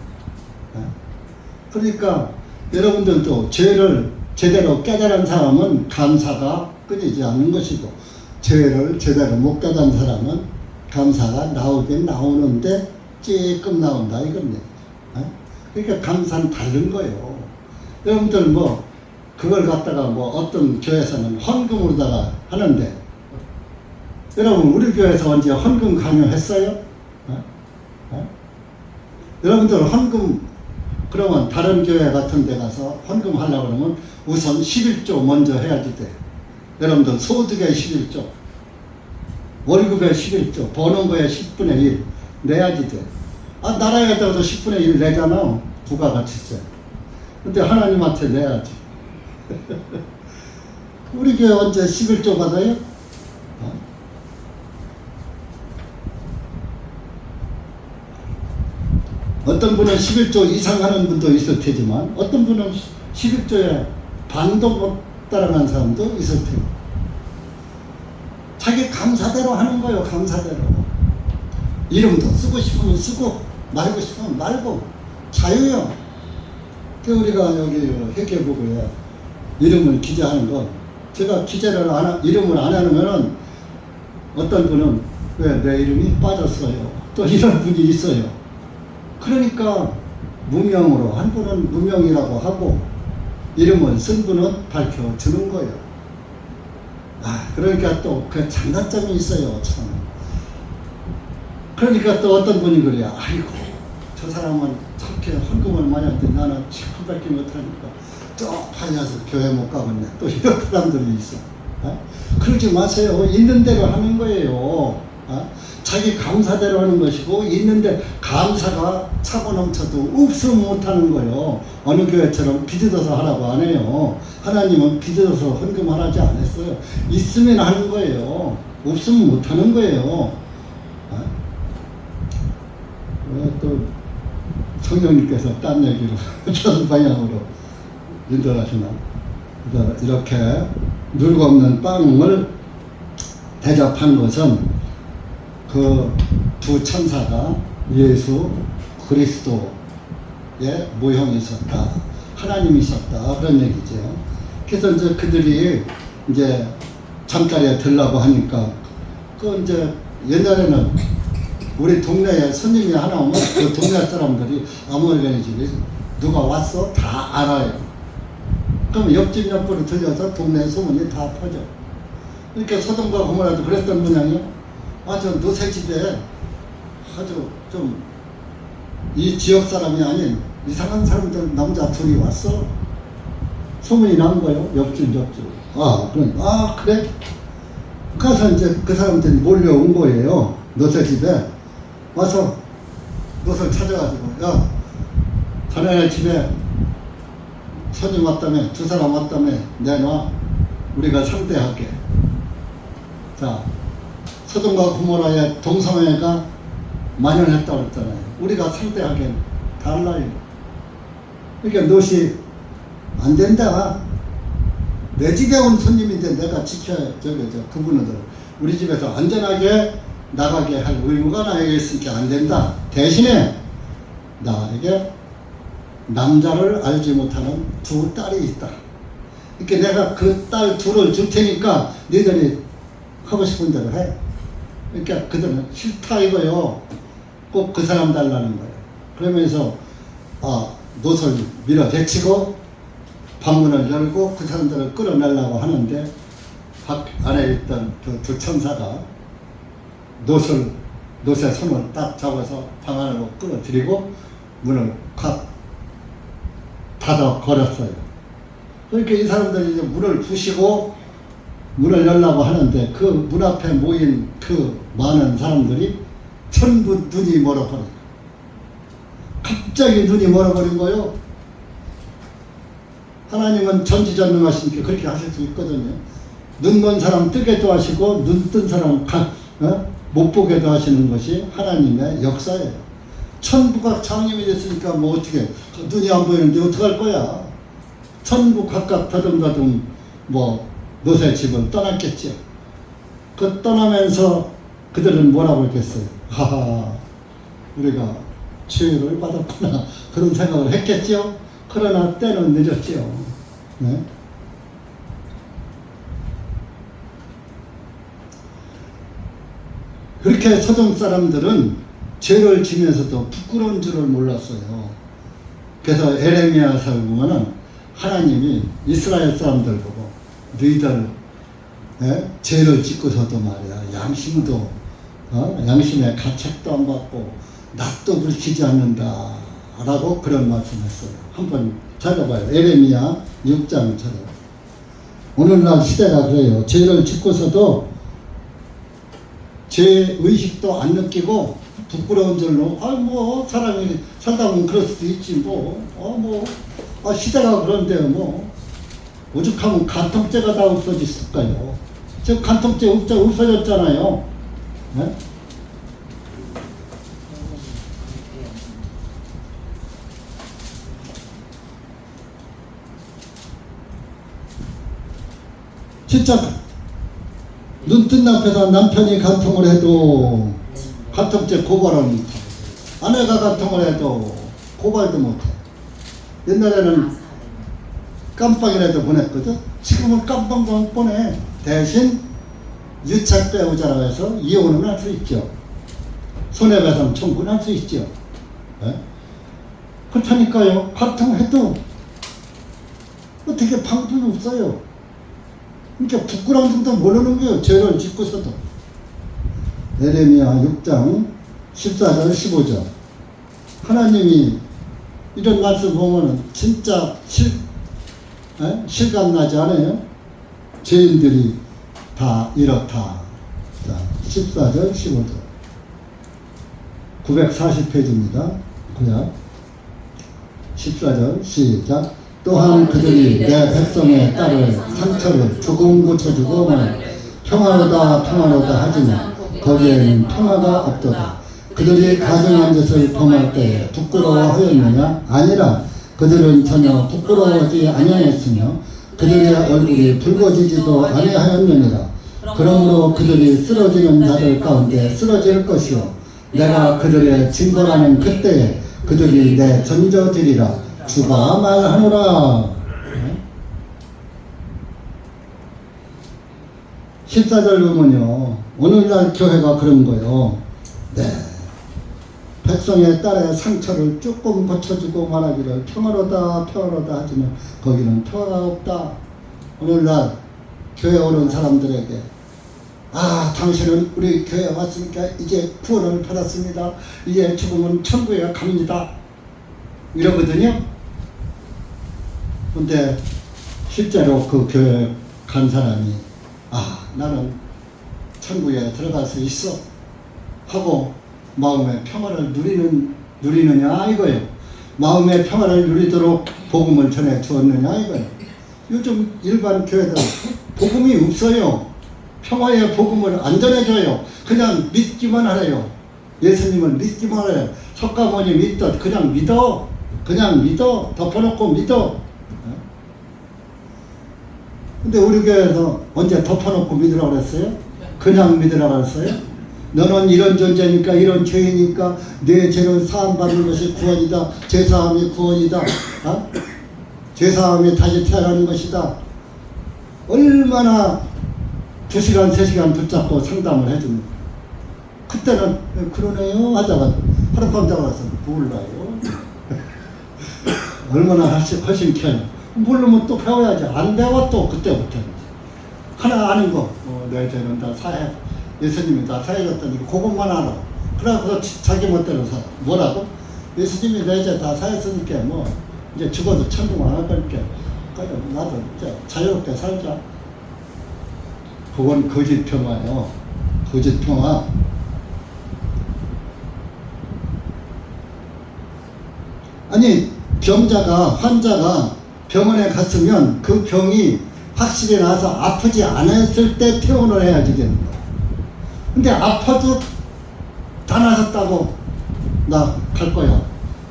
그러니까 여러분들도 죄를 제대로 깨달은 사람은 감사가 끊이지 않는 것이고, 죄를 제대로 못 깨달은 사람은 감사가 나오긴 나오는데 조금 나온다 이겁니다. 그러니까 감사는 다른 거예요. 여러분들 뭐 그걸 갖다가 뭐 어떤 교회에서는 헌금으로다가 하는데, 여러분 우리 교회에서 언제 헌금 강요했어요? 여러분들 헌금 그러면 다른 교회 같은 데 가서 헌금 하려고 그러면 우선 11조 먼저 해야지 돼. 여러분들 소득의 11조, 월급의 11조, 버는 거에 10분의 1 내야지 돼. 나라에다가도 10분의 1 내잖아. 부가가치세. 근데 하나님한테 내야지. 우리 교회 언제 11조 받아요? 어떤 분은 11조 이상 하는 분도 있을 테지만, 어떤 분은 11조에 반도 못 따라간 사람도 있을 테고, 자기 감사대로 하는 거예요. 감사대로. 이름도 쓰고 싶으면 쓰고 말고 싶으면 말고 자유요. 그 우리가 여기 회계부고에 이름을 기재하는 건, 제가 기재를 이름을 안 해놓으면은 어떤 분은 왜 내 이름이 빠졌어요, 또 이런 분이 있어요. 그러니까 무명으로, 한 분은 무명이라고 하고 이름을 쓴 분은 밝혀주는 거예요. 그러니까 또 그 장단점이 있어요, 참. 그러니까 또 어떤 분이 그래요. 아이고, 저 사람은 저렇게 헌금을 많이 하는데 나는 10분밖에 못하니까 쪽팔려서 교회 못 가겠네. 또 이런 사람들이 있어. 그러지 마세요. 있는 대로 하는 거예요. 자기 감사대로 하는 것이고, 있는데 감사가 차고 넘쳐도 없으면 못하는 거예요. 어느 교회처럼 비뜯어서 하라고 안 해요. 하나님은 비뜯어서 헌금하라지 않았어요. 있으면 하는 거예요. 없으면 못하는 거예요. 또 성령님께서 딴 얘기로 다른 방향으로 인도하시나. 이렇게 누르고 없는 빵을 대접한 것은 그 두 천사가 예수 그리스도의 모형이셨다, 하나님이셨다, 그런 얘기죠. 그래서 이제 그들이 이제 잠자리에 들라고 하니까 그 이제 옛날에는 우리 동네에 손님이 하나 오면 그 동네 사람들이 아무개네 집에 누가 왔어? 다 알아요. 그럼 옆집 옆으로 들려서 동네 소문이 다 퍼져. 그러니까 소돔과 고모라도 그랬던 모양이요. 아주 노새집에 아주 좀 이 지역 사람이 아닌 이상한 사람들 남자 둘이 왔어. 소문이 난 거예요. 옆집. 그래? 그래서 이제 그 사람들이 몰려온 거예요. 노새집에 와서 노새를 찾아가지고, 야, 자네 집에 손님 왔다며, 두 사람 왔다며, 내놔. 우리가 상대할게. 자, 소돔과 고모라의 동성애가 만연했다고 그랬잖아요. 우리가 상대하기엔 달라요. 그러니까 롯이 안 된다. 내 집에 온 손님인데 내가 지켜야, 그분은 우리 집에서 안전하게 나가게 할 의무가 나에게 있으니까 안 된다. 대신에 나에게 남자를 알지 못하는 두 딸이 있다. 그러니까 내가 그 딸 둘을 줄 테니까 너희들이 하고 싶은 대로 해. 그러니까 그들은 싫다 이거요. 꼭 그 사람 달라는 거예요. 그러면서 롯을 밀어제치고 방문을 열고 그 사람들을 끌어내려고 하는데 밖 안에 있던 그 두 천사가 롯의 손을 딱 잡아서 방 안으로 끌어들이고 문을 콱 닫아 버렸어요. 그러니까 이 사람들이 이제 문을 부시고 문을 열려고 하는데 그 문 앞에 모인 그 많은 사람들이 전부 눈이 멀어버려요. 갑자기 눈이 멀어버린 거예요. 하나님은 전지전능하시니까 그렇게 하실 수 있거든요. 눈 먼 사람 뜨게도 하시고 눈 뜬 사람 못 보게도 하시는 것이 하나님의 역사예요. 천부가 장님이 됐으니까 뭐 어떻게 눈이 안 보이는데 어떡할 거야. 천부 각각 더듬더듬 롯의 집을 떠났겠죠. 그 떠나면서 그들은 뭐라고 했겠어요. 하하, 우리가 죄를 받았구나, 그런 생각을 했겠죠. 그러나 때는 늦었죠. 네? 그렇게 소돔 사람들은 죄를 지면서도 부끄러운 줄을 몰랐어요. 그래서 에레미야서에 보면은 하나님이 이스라엘 사람들 보고 너희들 죄를 짓고서도 말이야 양심도 양심의 가책도 안 받고 낯도 붉히지 않는다 라고 그런 말씀했어요. 한번 찾아봐요. 에레미야 6장 찾아봐요. 오늘날 시대가 그래요. 죄를 짓고서도 죄 의식도 안 느끼고 부끄러운 줄로 사람이 살다 보면 그럴 수도 있지 시대가 그런데 오죽하면 간통죄가 다 없어졌을까요? 저 간통죄 없어졌잖아요. 네? 진짜 눈뜬 앞에서 남편이 간통을 해도 간통죄 고발을 못해. 아내가 간통을 해도 고발도 못해. 옛날에는 깜빡이라도 보냈거든. 지금은 깜빡도 못 보내. 대신 유책 배우자라고 해서 이혼을 할 수 있죠. 손해배상 청구는 할 수 있죠. 네? 그렇다니까요. 간통해도 어떻게 방법이 없어요. 그러니까 부끄러운 줄도 모르는 거예요. 죄를 짓고서도. 에레미야 6장 14절 15절 하나님이 이런 말씀 보면은 진짜 실감나지 않아요? 죄인들이 다 이렇다. 자, 14절 15절 940페이지입니다. 구약 14절 시작. 또한 그들이 내 백성의 딸을 상처를 조금 고쳐주고만 평화로다 하지만 거기에는 평화가 없도다. 그들이 가증한 짓을 범할 때에 부끄러워하였느냐? 아니라 그들은 전혀 부끄러워하지 아니하였으며 그들의 얼굴이 붉어지지도 아니하였느니라. 그러므로 그들이 쓰러지는 자들 가운데 쓰러질 것이요 내가 그들의 징벌하는 그때에 그들이 내 전저들이라 주가 말하노라. 14절 보면요, 오늘날 교회가 그런 거요. 네, 백성의 딸의 상처를 조금 고쳐주고 말하기를 평화로다 평화로다 하지만 거기는 평화가 없다. 오늘날 교회 오는 사람들에게 당신은 우리 교회에 왔으니까 이제 구원을 받았습니다. 이제 죽으면 천국에 갑니다. 이러거든요. 근데 실제로 그 교회에 간 사람이 나는 천국에 들어갈 수 있어 하고 마음의 평화를 누리느냐 이거예요. 마음의 평화를 누리도록 복음을 전해 주었느냐 이거예요. 요즘 일반 교회들 복음이 없어요. 평화의 복음을 안 전해줘요. 그냥 믿기만 하래요. 예수님을 믿기만 하래요. 석가모니 믿듯 그냥 믿어. 덮어놓고 믿어. 근데 우리 교회에서 언제 덮어놓고 믿으라고 그랬어요? 그냥 믿으라고 그랬어요? 너는 이런 존재니까, 이런 죄이니까 내 죄를 사함받는 것이 구원이다. 죄사함이 구원이다. 죄사함이 다시 태어나는 것이다. 얼마나 2시간, 3시간 붙잡고 상담을 해줍니다. 그때는 그러네요 하다가 하룻밤 자고 나서 몰라요. 얼마나 훨씬 캐요. 모르면 또 배워야지. 안 배워 또 그때부터 하나 아는 거 내 죄는 다 사해, 예수님이 다 사해줬다니 그것만 알아. 그러고서 자기 멋대로 사. 뭐라고? 예수님이 내 죄 다 사했으니까 뭐 이제 죽어도 천국 안 할 거니까 나도 이제 자유롭게 살자. 그건 거짓 평화예요. 거짓 평화. 아니 환자가 병원에 갔으면 그 병이 확실히 나서 아프지 않았을 때 퇴원을 해야지 되는 거야. 근데 아파도 다 나섰다고 나 갈 거야.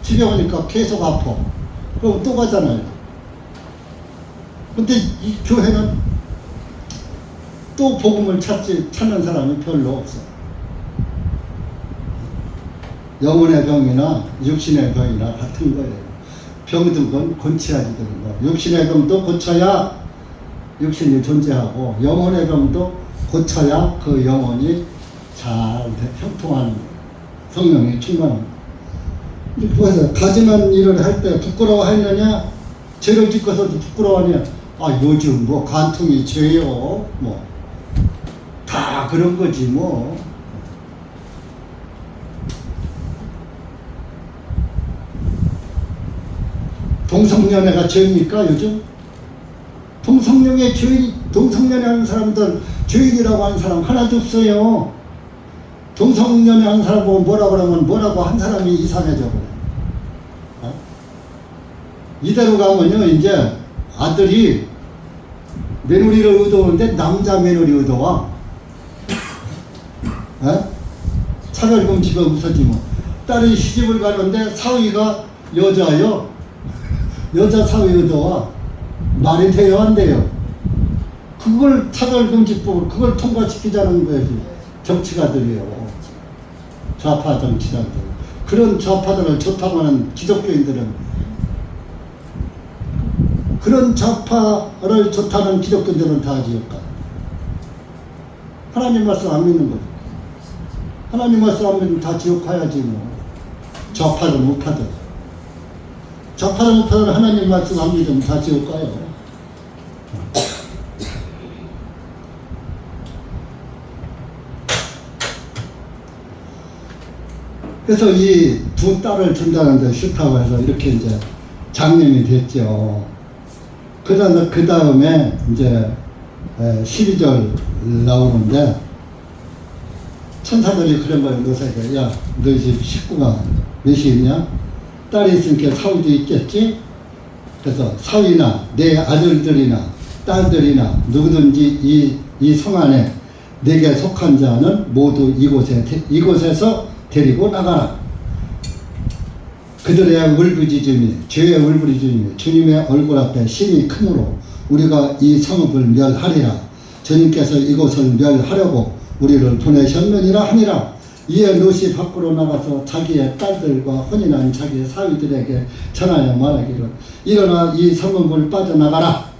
집에 오니까 계속 아파. 그럼 또 가잖아요. 근데 이 교회는 또 복음을 찾는 사람이 별로 없어. 영혼의 병이나 육신의 병이나 같은 거예요. 병든 건치야지 되는 거야. 육신의 병도 고쳐야 육신이 존재하고 영혼의 병도 고쳐야 그 영혼이 잘 형통하는 거야. 성령이 충만한 거야. 그래서 가증한 일을 할 때 부끄러워했느냐? 죄를 짓고서도 부끄러워하냐? 요즘 뭐 간통이 죄요. 다 그런 거지 뭐. 동성연애가 죄입니까 요즘? 동성연애 하는 사람들 죄인이라고 하는 사람 하나도 없어요. 동성연애 하는 사람 보고 뭐라고 하면 뭐라고 한 사람이 이상해져 버려. 이대로 가면요 이제 아들이 며느리를 의도하는데 남자 며느리 의도와 차별금지가 없어지면 딸이 시집을 가는데 사위가 여자요. 여자 사위 의도와 말이 돼요 안 돼요? 그걸 차별금지법을 그걸 통과시키자는 거예요. 정치가들이요. 좌파 정치가들. 그런 좌파들을 좋다고 하는 기독교인들은 그런 좌파를 좋다는 기독교인들은 다 지옥가. 하나님 말씀 안 믿는 거죠. 하나님 말씀 안 믿으면 다 지옥 가야지 뭐. 좌파든 우파든. 좌파든 우파든 하나님 말씀 안 믿으면 다 지옥 가요. 그래서 이 두 딸을 준다는데 싫다고 해서 이렇게 이제 장님이 됐죠. 그러나 그 다음에 이제 12절 나오는데 천사들이 그런 거예요. 노사에게 야, 너희 집 식구가 몇이 있냐? 딸이 있으니까 사위도 있겠지? 그래서 사위나 내 아들들이나 딸들이나 누구든지 이 성 안에 내게 속한 자는 모두 이곳에서 데리고 나가라. 그들의 울부짖음이 죄의 울부짖음이 주님의 얼굴 앞에 심히 크므로 우리가 이 성읍을 멸하리라. 주님께서 이곳을 멸하려고 우리를 보내셨느니라 하니라. 이에 롯이 밖으로 나가서 자기의 딸들과 혼인한 자기의 사위들에게 전하여 말하기를 일어나 이 성읍을 빠져나가라.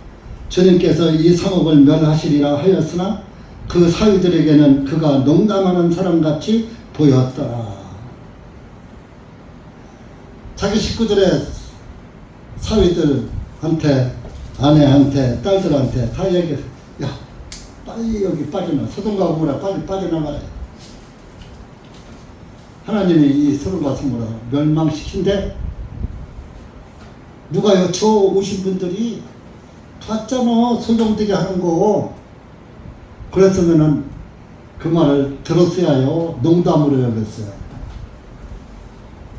주님께서 이 성읍을 멸하시리라 하였으나 그 사위들에게는 그가 농담하는 사람같이 보였더라. 자기 식구들의 사위들한테, 아내한테, 딸들한테 다 얘기해서 야 빨리 여기 빠져나가. 소돔과 고모라 빨리 빠져나가라. 하나님이 이 소돔과 고모라 멸망시킨대. 누가요? 저 오신 분들이 봤잖아. 소돔되게 하는 거. 그랬으면은 그 말을 들었어야요. 농담으로 여겼어요.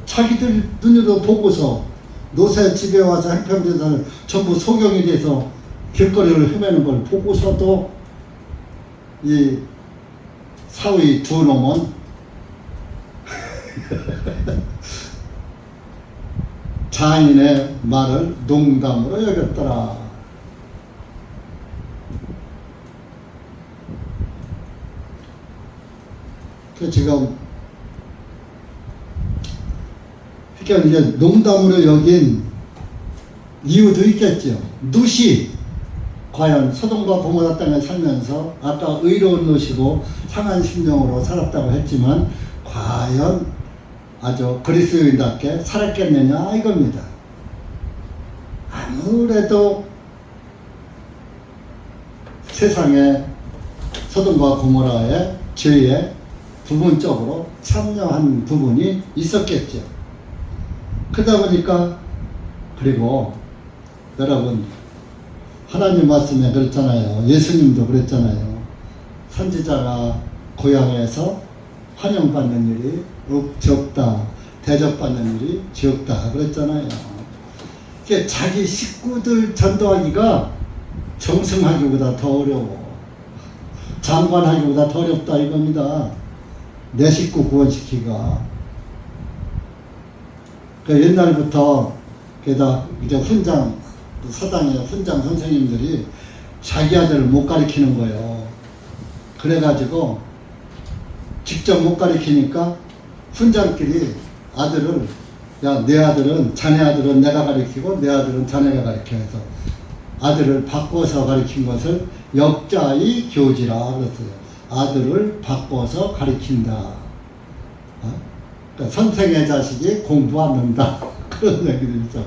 자기들 눈으로 보고서 노새 집에 와서 행편에서 전부 소경이 돼서 길거리를 헤매는 걸 보고서도 이 사위 두 놈은 장인의 말을 농담으로 여겼더라. 그 지금 그러니까 이제 농담으로 여긴 이유도 있겠죠. 룻이 과연 소돔과 고모라 땅에 살면서 아까 의로운 룻이고 상한 심령으로 살았다고 했지만 과연 아주 그리스도인답게 살았겠느냐 이겁니다. 아무래도 세상에 소돔과 고모라의 죄에 부분적으로 참여한 부분이 있었겠죠. 그러다 보니까 그리고 여러분 하나님 말씀에 그랬잖아요. 예수님도 그랬잖아요. 선지자가 고향에서 환영받는 일이 적다. 대접받는 일이 적다. 그랬잖아요. 그게 자기 식구들 전도하기가 정승하기보다 더 어려워. 장관하기보다 더 어렵다 이겁니다. 내 식구 구원시키기가. 그 옛날부터 게다 이제 훈장 사당의 훈장 선생님들이 자기 아들을 못 가리키는 거예요. 그래가지고 직접 못 가리키니까 훈장끼리 아들을 야 내 아들은 자네 아들은 내가 가리키고 내 아들은 자네가 가리켜 해서 아들을 바꿔서 가리킨 것을 역자의 교지라 그랬어요. 아들을 바꿔서 가리킨다. 그러니까 선생의 자식이 공부 안 한다. 그런 얘기도 있죠.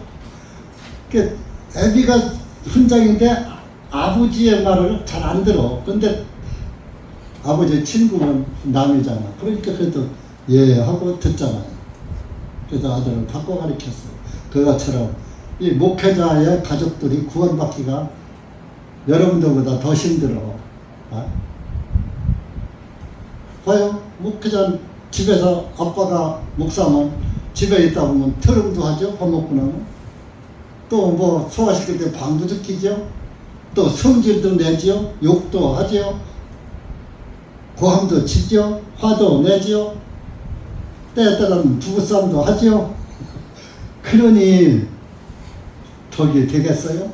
그러니까 애비가 훈장인데 아버지의 말을 잘 안 들어. 근데 아버지 친구는 남이잖아. 그러니까 그래도 예 하고 듣잖아요. 그래서 아들을 바꿔 가르쳤어요. 그것처럼 이 목회자의 가족들이 구원받기가 여러분들보다 더 힘들어. 봐요. 목회자 집에서 아빠가 목사면 집에 있다 보면 트름도 하죠. 밥 먹고 나면. 또 뭐 소화시킬 때 방도 듣기죠. 또 성질도 내죠. 욕도 하죠. 고함도 치죠. 화도 내죠. 때에 따라는 부부싸움도 하죠. 그러니 덕이 되겠어요?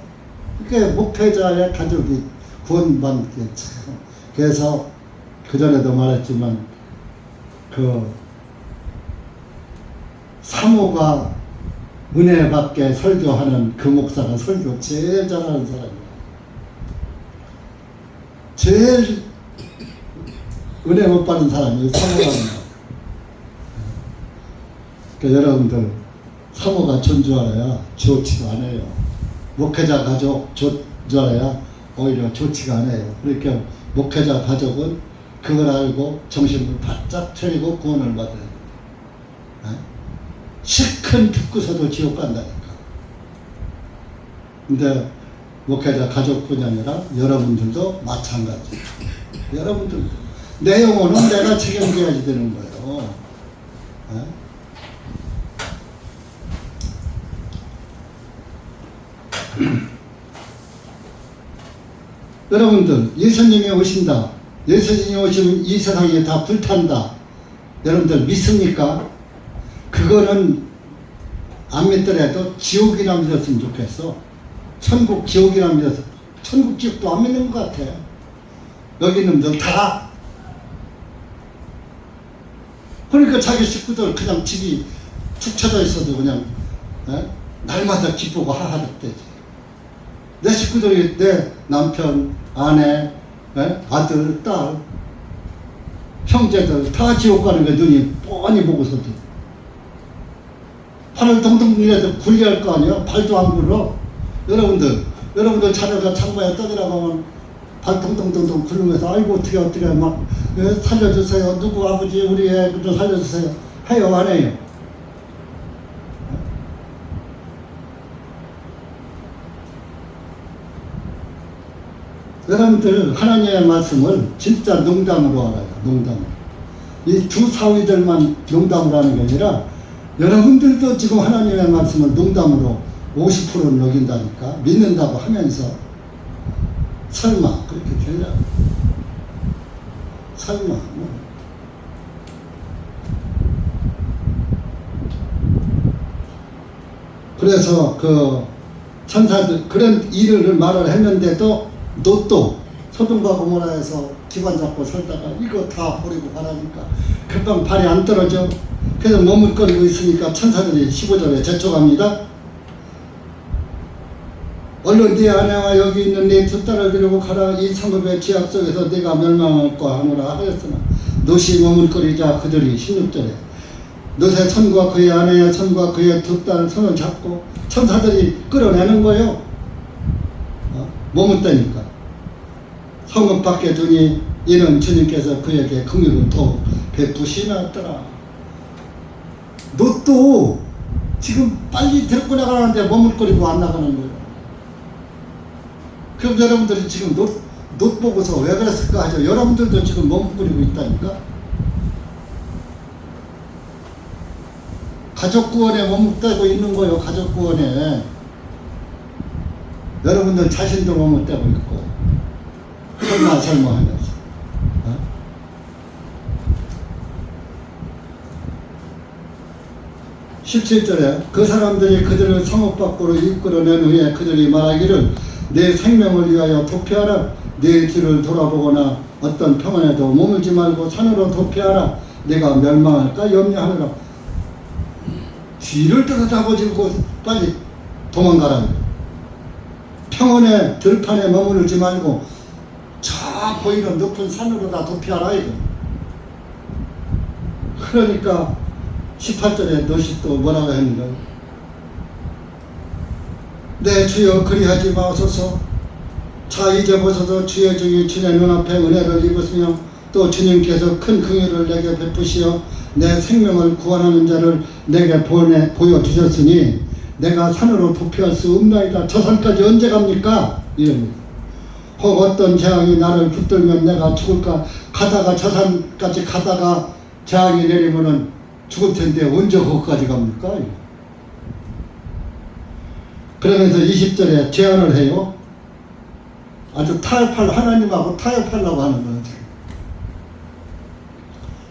그러니까 목회자의 가족이 구원받게 참. 그래서 그전에도 말했지만 그 사모가 은혜 받게 설교하는 그 목사가 설교 제일 잘하는 사람이에요. 제일 은혜 못 받는 사람이 사모가. 그러니까 여러분들 사모가 존 줄 알아야 좋지가 않아요. 목회자 가족 좋은 줄 알아야 오히려 좋지가 않아요. 그러니까 목회자 가족은 그걸 알고 정신을 바짝 차리고 구원을 받아야 돼요. 실컷 듣고서도 지옥 간다니까. 근데 목회자 가족뿐이 아니라 여러분들도 마찬가지. 여러분들도 내 영혼은 내가 책임져야지 되는 거예요. 여러분들 예수님이 오신다. 예수님이 오시면 이 세상이 다 불탄다. 여러분들 믿습니까? 그거는 안 믿더라도 지옥이나 믿었으면 좋겠어. 천국 지옥이나 믿었으면 천국 지옥도 안 믿는 것 같아. 여기 있는 놈들 다. 그러니까 자기 식구들 그냥 집이 축 처져 있어도 그냥 날마다 기쁘고 하하득대지. 내 식구들이 내 남편, 아내, 아들, 딸, 형제들 다 지옥 가는 게 눈이 뻔히 보고서도 팔을 동동이라도 굴게 할 거 아니야? 발도 안 굴러. 여러분들 자녀가 창고에 떠들어가면 발 동동동동 굴르면서 아이고 어떻게 막 살려주세요. 누구 아버지 우리 애 좀 살려주세요. 해요 안 해요? 여러분들 하나님의 말씀을 진짜 농담으로 알아요. 농담으로. 이 두 사위들만 농담으로 하는 게 아니라 여러분들도 지금 하나님의 말씀을 농담으로 50%는 여긴다니까. 믿는다고 하면서 설마 그렇게 되려고. 설마 뭐. 그래서 그 천사들 그런 일을 말을 했는데도 또 소돔과 고모라에서 기관 잡고 살다가 이거 다 버리고 가라니까 금방 발이 안 떨어져. 그래서 머뭇거리고 있으니까 천사들이 15절에 제촉합니다. 얼른 네 아내와 여기 있는 네 두 딸을 데리고 가라. 이 성읍의 지약 속에서 네가 멸망할까 하노라 하였으나 롯이 머뭇거리자 그들이 16절에 롯의 손과 그의 아내의 손과 그의 두 딸 손을 잡고 천사들이 끌어내는 거예요. 머뭇다니까. 성읍 밖에 두니 이는 주님께서 그에게 긍휼을 더욱 베푸시나더라. 롯도 지금 빨리 데리고 나가는데 머뭇거리고 안 나가는 거예요. 그럼 여러분들이 지금 롯 보고서 왜 그랬을까 하죠. 여러분들도 지금 머뭇거리고 있다니까. 가족구원에 머뭇대고 있는 거예요. 가족구원에. 여러분들 자신도 머뭇대고 있고 설마 하면서 17절에 그 사람들이 그들을 성읍 밖으로 이끌어낸 후에 그들이 말하기를 내 생명을 위하여 도피하라. 내 뒤를 돌아보거나 어떤 평안에도 머물지 말고 산으로 도피하라. 내가 멸망할까 염려하느라. 뒤를 들여다보고 빨리 도망가라. 평원에 들판에 머무르지 말고 저 보이는 높은 산으로 다 도피하라 이거. 그러니까 18절에 롯이 또 뭐라고 했는가? 네 주여 그리하지 마소서. 자 이제 보소서 주의 종이 주의 눈앞에 은혜를 입으시며 또 주님께서 큰 긍휼을 내게 베푸시어 내 생명을 구원하는 자를 내게 보여주셨으니 내가 산으로 도피할 수 없나이다. 저 산까지 언제 갑니까? 이럽니다. 혹 어떤 재앙이 나를 붙들면 내가 죽을까? 가다가 저 산까지 가다가 재앙이 내리면은 죽을 텐데 언제 거기까지 갑니까? 그러면서 20절에 제안을 해요. 아주 하나님하고 타협하려고 하는 거예요.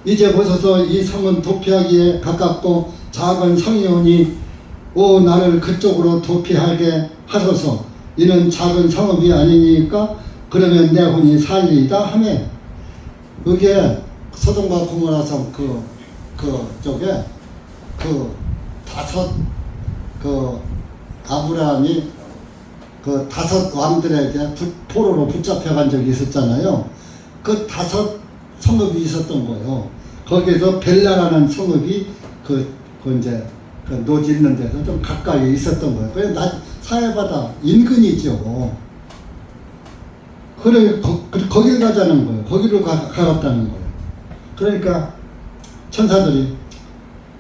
이제 보소서 이 성은 도피하기에 가깝고 작은 성이오니 오 나를 그쪽으로 도피하게 하소서. 이는 작은 성읍이 아니니까 그러면 내 혼이 살리이다 하매. 그게 소돔과 고모라 성 그쪽에 아브라함이 그 5 왕들에게 포로로 붙잡혀간 적이 있었잖아요. 그 5 성읍이 있었던 거예요. 거기에서 벨라라는 성읍이 이제 노지 있는 데서 좀 가까이 있었던 거예요. 그래서 사해바다 인근이죠. 그래 거길 가자는 거예요. 거기로 가갔다는 거예요. 그러니까 천사들이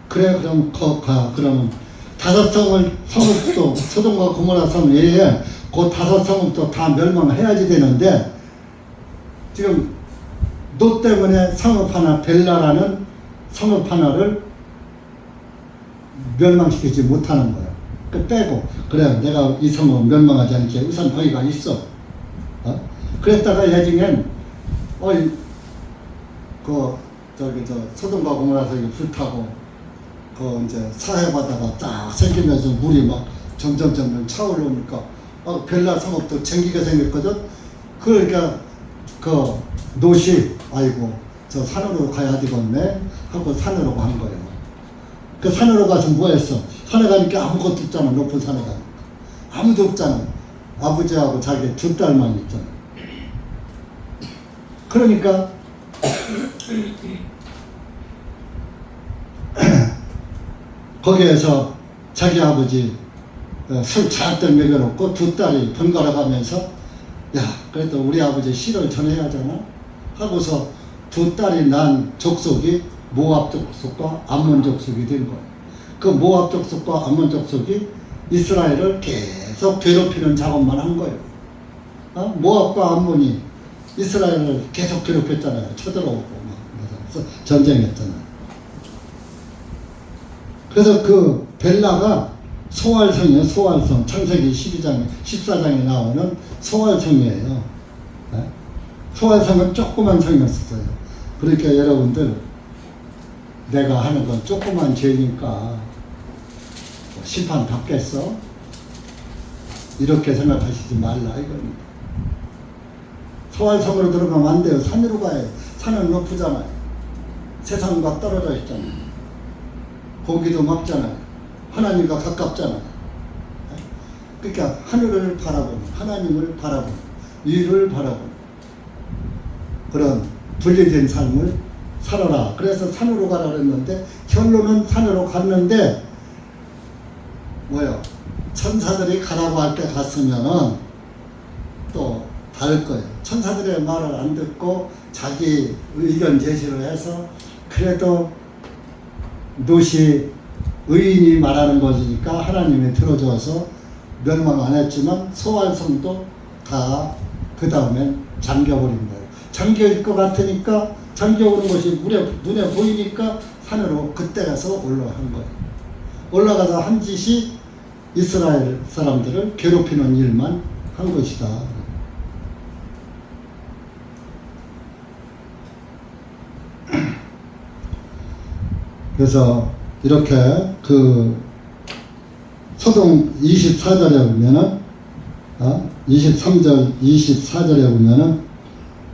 그래 그럼 가. 그러면 5 성읍도 소돔과 고모라 성 외에 그 5 성읍도 다 멸망해야지 되는데 지금 롯 때문에 성읍 하나 벨라라는 성읍 하나를 멸망시키지 못하는 거야. 그 빼고 그래 내가 이 성읍 멸망하지 않게 우선 거기가 있어. 그랬다가 나중엔 소돔과 고모라서 불타고 이제 사해 바다가 딱 생기면서 물이 막 점점 차오르니까 벨라 성읍도 생기게 생겼거든. 그러니까 그 노시 아이고 저 산으로 가야 되겠네 하고 산으로 간 거예요. 그 산으로 가서 뭐 했어? 산에 가니까 아무것도 없잖아. 높은 산에 가니까 아무도 없잖아. 아버지하고 자기 두 딸만 있잖아. 그러니까 거기에서 자기 아버지 술 잔뜩 먹여놓고 두 딸이 번갈아 가면서 야 그래도 우리 아버지 시를 전해야 하잖아 하고서 두 딸이 난 족속이 모압 족속과 암몬 족속이 된 거야. 그 모압 족속과 암몬 족속이 이스라엘을 계속 괴롭히는 작업만 한 거예요. 모압과 암몬이 이스라엘을 계속 괴롭혔잖아요. 쳐들어오고 막 그래서 전쟁했잖아요. 그래서 그 벨라가 소활성이에요. 소활성. 창세기 14장에 나오는 소활성이에요. 소활성은 조그만 성이었어요. 그러니까 여러분들 내가 하는 건 조그만 죄니까 심판 받겠어? 이렇게 생각하시지 말라 이겁니다. 소활성으로 들어가면 안 돼요. 산으로 가요. 산은 높으잖아요. 세상과 떨어져 있잖아요. 공기도 막잖아요. 하나님과 가깝잖아요. 그러니까 하늘을 바라보는, 하나님을 바라보는, 위를 바라보는 그런 분리된 삶을 살아라. 그래서 산으로 가라 그랬는데 결론은 산으로 갔는데 뭐요? 천사들이 가라고 할 때 갔으면은 또 다를 거예요. 천사들의 말을 안 듣고 자기 의견 제시를 해서 그래도 노시 의인이 말하는 것이니까 하나님이 들어줘서 멸망 안 했지만 소활성도 다 그 다음엔 잠겨버린 거예요. 잠겨질 것 같으니까 잠겨오는 것이 눈에 보이니까 산으로 그때 가서 올라간 거예요. 올라가서 한 짓이 이스라엘 사람들을 괴롭히는 일만 한 것이다. 그래서 이렇게 그 소동 24절에 보면은 23절 24절에 보면은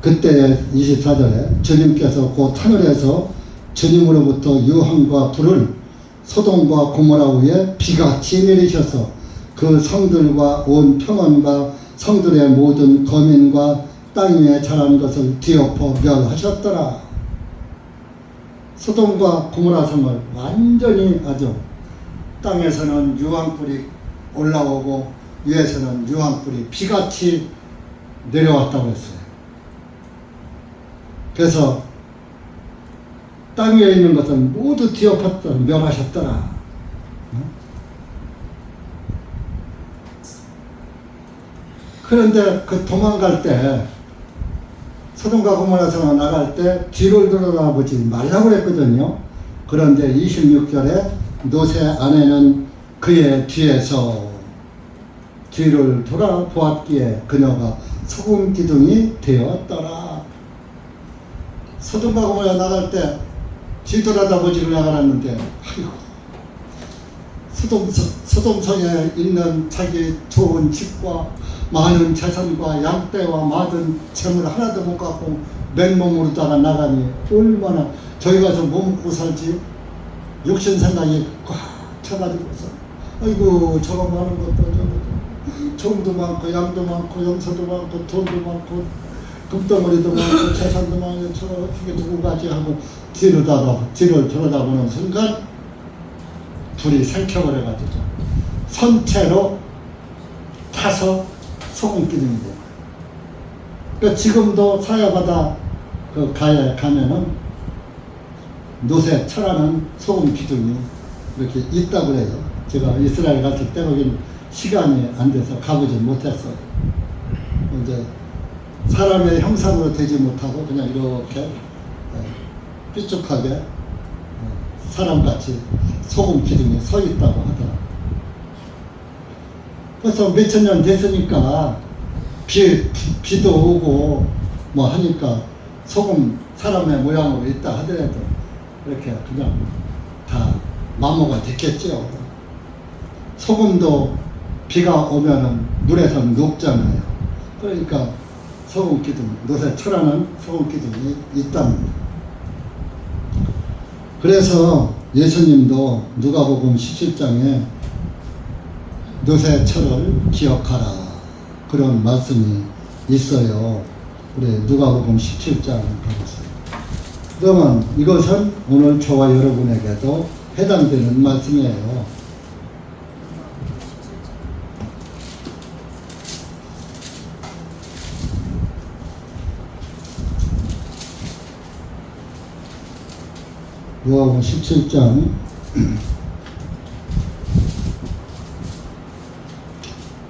그때 24절에 주님께서 곧 하늘에서 주님으로부터 유황과 불을 소돔과 고모라 위에 비같이 내리셔서 그 성들과 온 평원과 성들의 모든 거민과 땅 위에 자란 것을 뒤엎어 멸하셨더라. 소돔과 고모라 성을 완전히 아주 땅에서는 유황불이 올라오고 위에서는 유황불이 비같이 내려왔다고 했어요. 그래서 땅 위에 있는 것은 모두 뒤엎었더라, 멸하셨더라. 그런데 그 도망갈 때 소돔과 고모라성을 나갈 때 뒤를 돌아보지 말라고 했거든요. 그런데 26절에 노새 아내는 그의 뒤에서 뒤를 돌아보았기에 그녀가 소금 기둥이 되었더라. 소돔과 고모라 나갈 때 뒤돌아다보지를 나가놨는데 아이고 소돔성에 있는 자기 좋은 집과 많은 재산과 양떼와 많은 재물 하나도 못 갖고 맨몸으로다가 나가니 얼마나 저기 가서 뭐 먹고 살지 욕심 생각이 꽉 차가지고서 아이고 저거 많은 것도 저것도 종도 많고 양도 많고 염소도 많고 돈도 많고 금덩어리도 많고 재산도 많고 저거 어떻게 두고 가지 하고 뒤를 돌아다보는 순간 불이 생켜버려가지고 선체로 타서 소금 기둥이 돼요. 그러니까 지금도 사야바다 그 가에 가면은 노새 철하는 소금 기둥이 이렇게 있다고 그래요. 제가 이스라엘 갔을 때 거긴 시간이 안 돼서 가보지 못했어요. 이제 사람의 형상으로 되지 못하고 그냥 이렇게 삐죽하게 사람같이 소금 기둥에 서 있다고 하더라고요. 그래서 몇천 년 됐으니까 비도 오고 뭐 하니까 소금 사람의 모양으로 있다 하더라도 이렇게 그냥 다 마모가 됐겠죠. 소금도 비가 오면은 물에서 녹잖아요. 그러니까 소금 기둥, 노새 철하는 소금 기둥이 있답니다. 그래서 예수님도 누가복음 17장에 노새 철을 기억하라 그런 말씀이 있어요. 우리 누가복음 17장 가보세요. 그러면 이것은 오늘 저와 여러분에게도 해당되는 말씀이에요. 누가복음 17장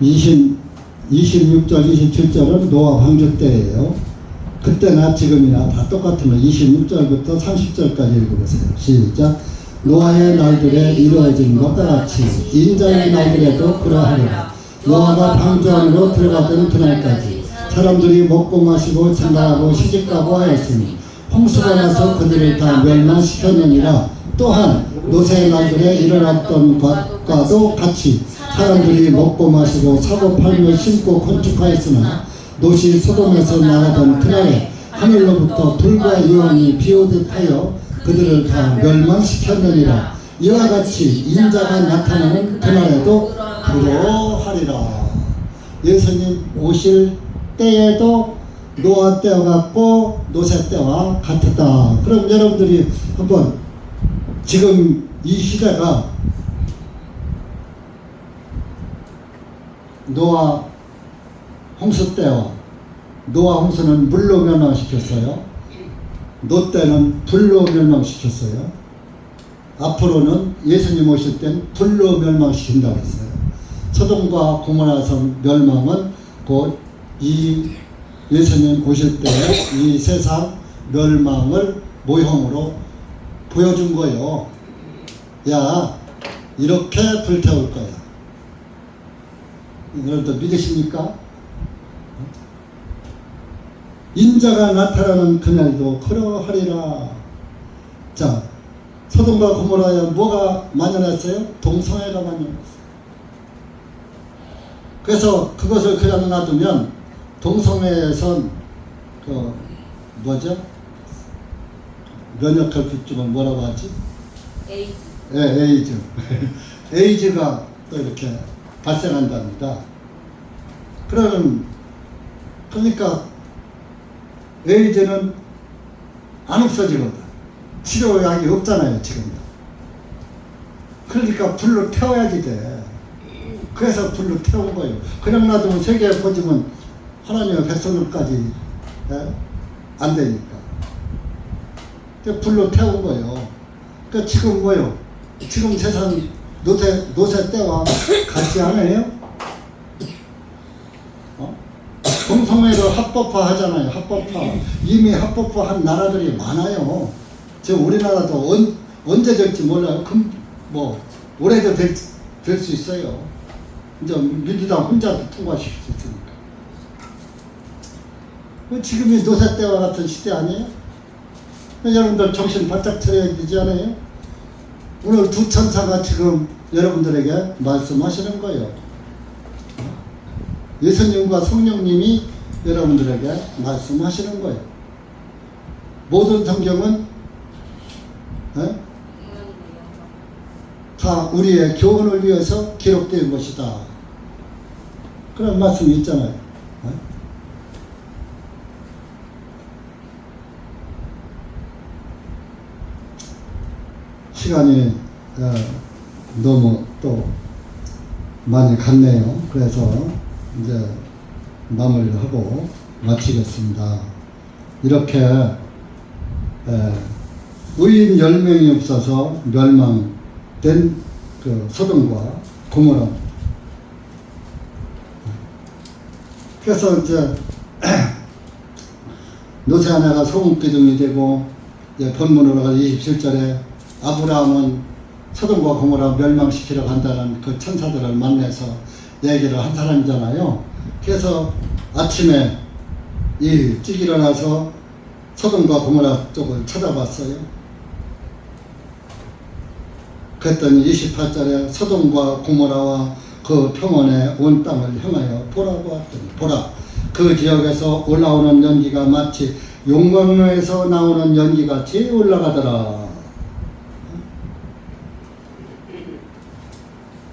26절 27절은 노아 방주 때예요. 그때나 지금이나 다 똑같은 거 26절부터 30절까지 읽어보세요. 시작. 노아의 날들에 이루어진 것과 같이 인자의 날들에도 그러하리라. 노아가 방주 안으로 들어가던 그날까지 사람들이 먹고 마시고 장가하고 시집가고 하였으니 홍수가 나서 그들을 다 멸망시켰느니라. 또한 노새의 날들에 일어났던 것과도 같이 사람들이 먹고 마시고 사고 팔며 심고 건축하였으나 롯이 소돔에서 나가던 그날에 하늘로부터 불과 이온이 비오듯 하여 그들을 다 멸망시켰느니라. 이와 같이 인자가 나타나는 그날에도 그러하리라. 예수님 오실 때에도 노아 때와 같고 노새 때와 같았다. 그럼 여러분들이 한번 지금 이 시대가 노아 홍수 때와 노아 홍수는 물로 멸망시켰어요. 노 때는 불로 멸망시켰어요. 앞으로는 예수님 오실 땐 불로 멸망시킨다고 했어요. 소돔과 고모라 성 멸망은 곧 이 예수님 오실 때 이 세상 멸망을 모형으로 보여준 거예요. 야, 이렇게 불태울 거야. 여러분들 믿으십니까? 인자가 나타나는 그날도 그러하리라. 자, 소돔과 고모라에 뭐가 만연했어요? 동성애가 만연했어요. 그래서 그것을 그냥 놔두면 동성애에선 그 뭐죠? 면역혈증은 뭐라고 하지? 에이즈. 네, 에이즈. 에이즈가 또 이렇게 발생한답니다. 그러니까 에이즈는 안 없어지거든. 치료약이 없잖아요, 지금도. 그러니까 불로 태워야지 돼. 그래서 불로 태운 거예요. 그냥 놔두면 세계에 퍼지면 하나님의 백성들까지 안 되니까. 불로 태운 거예요. 그러니까 지금 뭐요? 지금 세상 노새 때와 같지 않아요? 동성애를 합법화 하잖아요. 합법화. 이미 합법화한 나라들이 많아요. 지금 우리나라도 언제 될지 몰라요. 뭐 올해도 될 수 있어요. 이제 민주당 혼자도 통과시킬 수 있으니까. 지금이 노새 때와 같은 시대 아니에요? 여러분들 정신 바짝 차려야 되지 않아요? 오늘 두 천사가 지금 여러분들에게 말씀하시는 거예요. 예수님과 성령님이 여러분들에게 말씀하시는 거예요. 모든 성경은 다 우리의 교훈을 위해서 기록된 것이다. 그런 말씀이 있잖아요. 시간이 너무 또 많이 갔네요. 그래서 이제 마무리를 하고 마치겠습니다. 이렇게 의인 10명이 없어서 멸망된 그 소돔과 고모라. 그래서 이제 노새 하나가 소금 기둥이 되고, 본문으로 가서 27절에 아브라함은 소돔과 고모라 멸망시키러 간다는 그 천사들을 만나서 얘기를 한 사람이잖아요. 그래서 아침에 일찍 일어나서 소돔과 고모라 쪽을 찾아봤어요. 그랬더니 28절에 소돔과 고모라와 그 평원의 온 땅을 향하여 보라고 하더니 보라 그 지역에서 올라오는 연기가 마치 용광로에서 나오는 연기같이 올라가더라.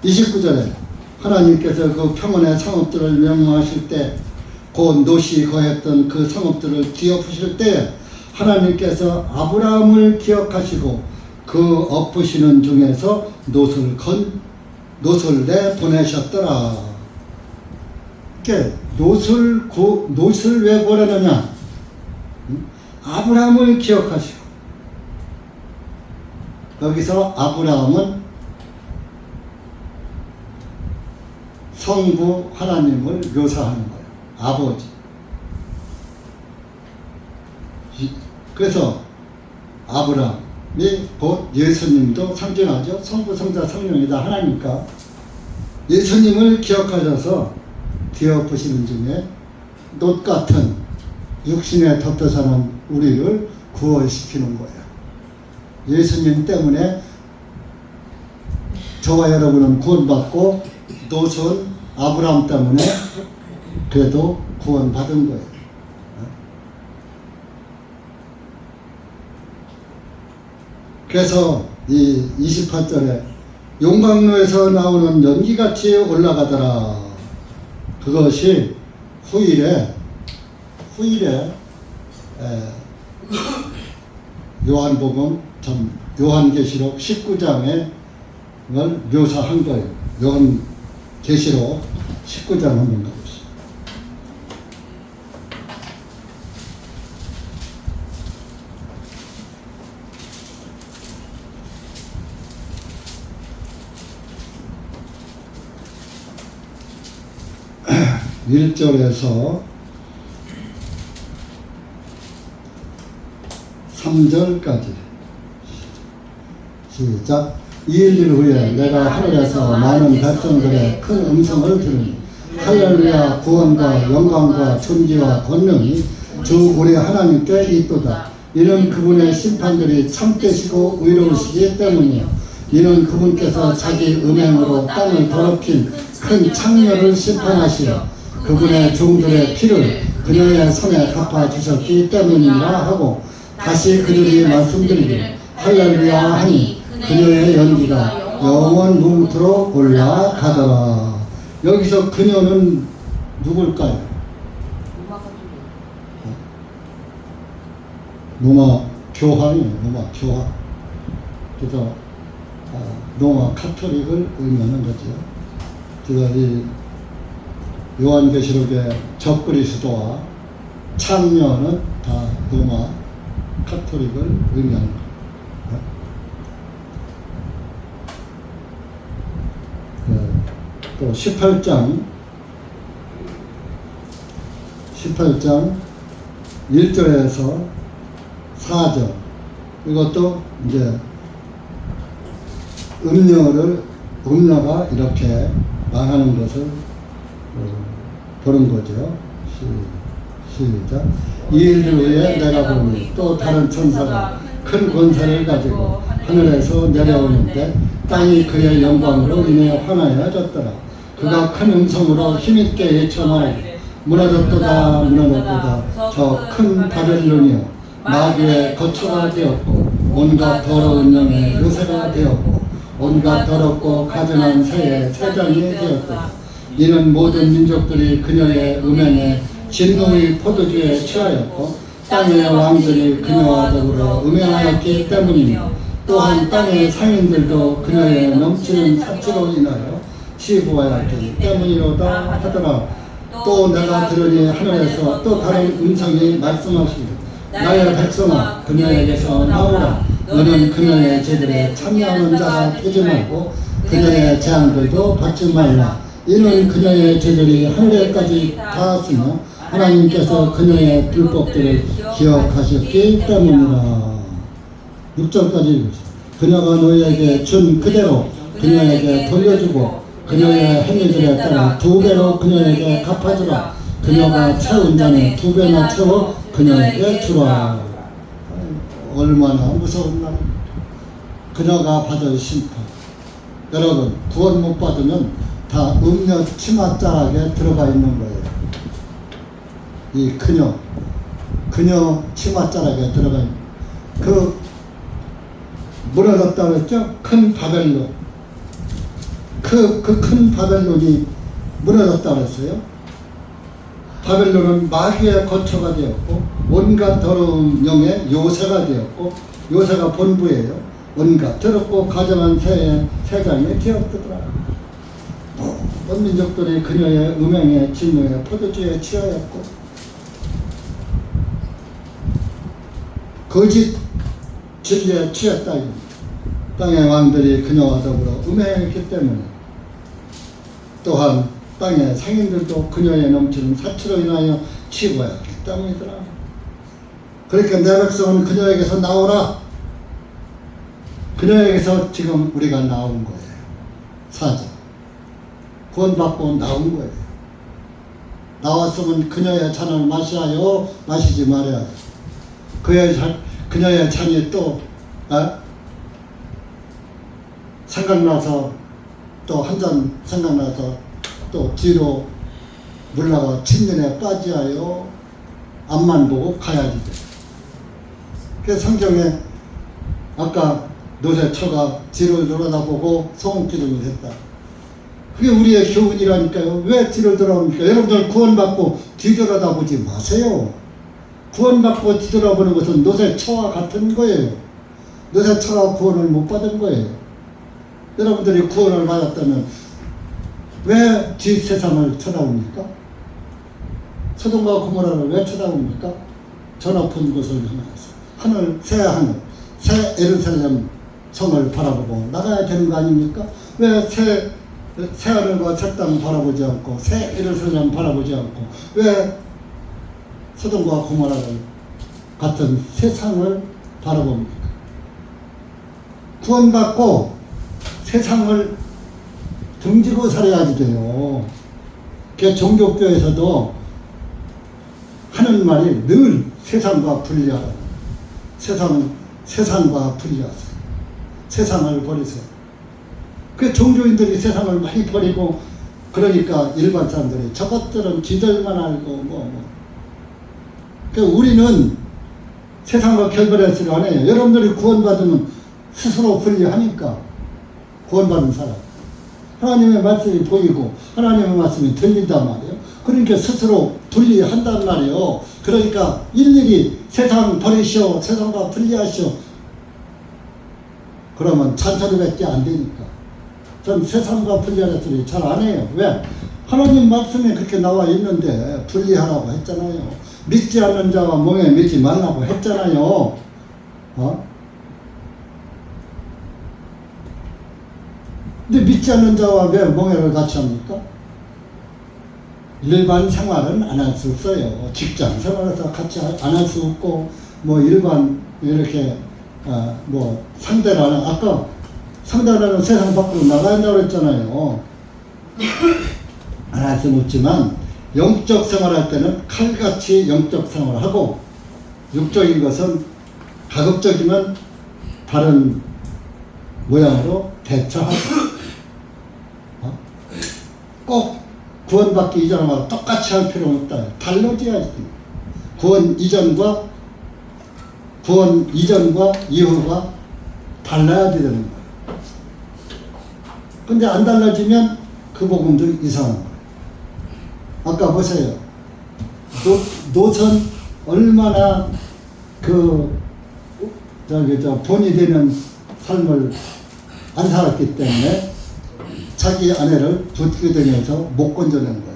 29절에 하나님께서 그 평원의 성읍들을 명령하실 때 곧 롯이 거했던 그 성읍들을 뒤엎으실 때 하나님께서 아브라함을 기억하시고 그 엎으시는 중에서 롯을 내보내셨더라. 이렇게 롯을 왜 보내느냐? 아브라함을 기억하시고, 여기서 아브라함은 성부 하나님을 묘사하는 거예요. 아버지. 그래서 아브라함이 곧 예수님도 상징하죠. 성부, 성자, 성령이다 하나니까 예수님을 기억하셔서 뒤엎으시는 중에 롯 같은 육신에 덮여 사는 우리를 구원시키는 거예요. 예수님 때문에 저와 여러분은 구원받고 롯은 아브라함 때문에 그래도 구원받은 거예요. 그래서 이 28절에 용광로에서 나오는 연기같이 올라가더라. 그것이 후일에 요한계시록 19장에 걸 묘사한 거예요. 요한계시록 19장 한번 가보시죠. (1절에서) 3절까지 시작. 이 일 후에 내가 하늘에서 많은 백성들의 큰 음성을 들으니 할렐루야 구원과 영광과 존귀와 권능이 주 우리 하나님께 있도다. 이는 그분의 심판들이 참되시고 의로우시기 때문이요 이는 그분께서 자기 음행으로 땅을 더럽힌 큰 창녀를 심판하시어 그분의 종들의 피를 그녀의 손에 갚아주셨기 때문이라 하고 다시 그들이 말씀드리기를 할렐루야 하니 그녀의 연기가 영원 무토록 올라가더라. 여기서 그녀는 누굴까요? 로마 교황이에요. 로마 교황. 그래서 로마 카톨릭을 의미하는 거죠. 그래서 이 요한계시록의 적그리스도와 창녀는 다 로마 카톨릭을 의미하는 거예요. 또 18장 1절에서 4절 이것도 이제 음녀가 이렇게 망하는 것을 보는 거죠. 시작. 이 일들 후에 내가 보니 또 다른 천사가 큰 권세를 가지고 하늘에서 내려오는데 땅이 그의 영광으로 인해 환하여졌더라. 그가 큰 음성으로 힘있게 외쳐 말하기를 무너졌도다 무너졌도다 저 큰 바벨론이여 마귀의 거처가 되었고 온갖 더러운 영의 요새가 되었고 온갖 더럽고 가증한 새의 새장이 되었도다. 이는 모든 민족들이 그녀의 음행에 진노의 포도주에 취하였고 땅의 왕들이 그녀와 더불어 음행하였기 때문이며 또한 땅의 상인들도 그녀의 넘치는 사치로 인하여 치부하였기 때문이로다 하더라. 또 내가 들으니 하늘에서 또 다른 음성이 말씀하시기를 나의 백성아 그녀에게서 나오라. 너는 그녀의 제들에 참여하는 자가 되지 말고 그녀의 재앙들도 받지 말라. 이는 그녀의 죄들이 하늘에까지 닿았으며 하나님께서 그녀의 불법들을 기억하셨기 때문이라. 6절까지 읽으시죠. 그녀가 너희에게 준 그대로 그녀에게 돌려주고 그녀의 행위들에 따라 2배로 그녀에게 갚아주라. 그녀가 채운 잔에 2배나 채워 그녀에게 주라. 얼마나 무서운 말입니까? 그녀가 받을 심판. 여러분 구원 못 받으면 다 음녀 치맛자락에 들어가 있는 거예요. 이 그녀 치맛자락에 들어가 있는 그 무너졌다 그랬죠? 큰 바벨론. 그 큰 바벨론이 무너졌다 그랬어요. 바벨론은 마귀의 거처가 되었고 온갖 더러운 영의 요새가 되었고 요새가 본부예요. 온갖 더럽고 가정한 세상이 되었더라. 모든 민족들이 그녀의 음행에 진노에 포도주에 취하였고 거짓 진리에 취했다. 땅의 왕들이 그녀와 더불어 음행했기 때문에 또한 땅의 상인들도 그녀에 넘치는 사치로 인하여 취고했기 때문이더라. 그러니까 내 백성은 그녀에게서 나오라. 그녀에게서 지금 우리가 나온 거예요. 사자 구원받고 나온 거예요. 나왔으면 그녀의 잔을 마시하여 마시지 말아야 돼. 그녀의 잔이 또 생각나서 또 한 잔 생각나서 또 뒤로 물러가 침륜에 빠지하여 앞만 보고 가야지 돼. 그래서 성경에 아까 노새처가 뒤를 돌아다보고 소원기도를 했다. 그게 우리의 교훈이라니까요. 왜 뒤를 돌아옵니까? 여러분들 구원받고 뒤돌아다보지 마세요. 구원받고 뒤돌아보는 것은 노새처와 같은 거예요. 노새처가 구원을 못 받은 거예요. 여러분들이 구원을 받았다면 왜 뒷 세상을 쳐다봅니까? 소돔과 고모라를 왜 쳐다봅니까? 저 높은 곳을 향해서 새 예루살렘 성을 바라보고 나가야 되는 거 아닙니까? 왜 새 하늘과 새 땅 바라보지 않고 새 예루살렘 바라보지 않고 왜 소돔과 고모라를 같은 세상을 바라봅니까? 구원받고 세상을 등지고 살아야지 돼요. 그 종교교에서도 하는 말이 늘 세상과 분리하라. 세상과 분리하세요. 세상을 버리세요. 그 종교인들이 세상을 많이 버리고 그러니까 일반 사람들이 저것들은 지들만 알고 그러니까 우리는 세상과 결별해서를 안 해요. 여러분들이 구원받으면 스스로 분리하니까 구원받은 사람. 하나님의 말씀이 보이고 하나님의 말씀이 들린단 말이에요. 그러니까 스스로 분리한단 말이에요. 그러니까 일일이 세상 버리시오, 세상과 분리하시오. 그러면 잔소리밖에 안 되니까. 전 세상과 분리하는 소리 잘 안 해요. 왜? 하나님 말씀에 그렇게 나와 있는데 분리하라고 했잖아요. 믿지 않는 자와 멍에 믿지 말라고 했잖아요. 근데 믿지 않는 자와 왜 멍에를 같이 합니까? 일반 생활은 안 할 수 없어요. 직장 생활에서 같이 안 할 수 없고, 일반, 이렇게, 상대라는, 아까 상대라는 세상 밖으로 나가야 한다고 그랬잖아요. 안 할 수는 없지만, 영적 생활할 때는 칼같이 영적 생활을 하고, 육적인 것은 가급적이면 다른 모양으로 대처하고, 꼭 구원받기 이전하고 똑같이 할 필요는 없다. 달라져야지. 구원 이전과 이후가 달라야 되는 거예요. 근데 안 달라지면 그 복음도 이상한 거예요. 아까 보세요. 노선 얼마나 본이 되는 삶을 안 살았기 때문에 자기 아내를 부추기면서 못 건져낸 거예요.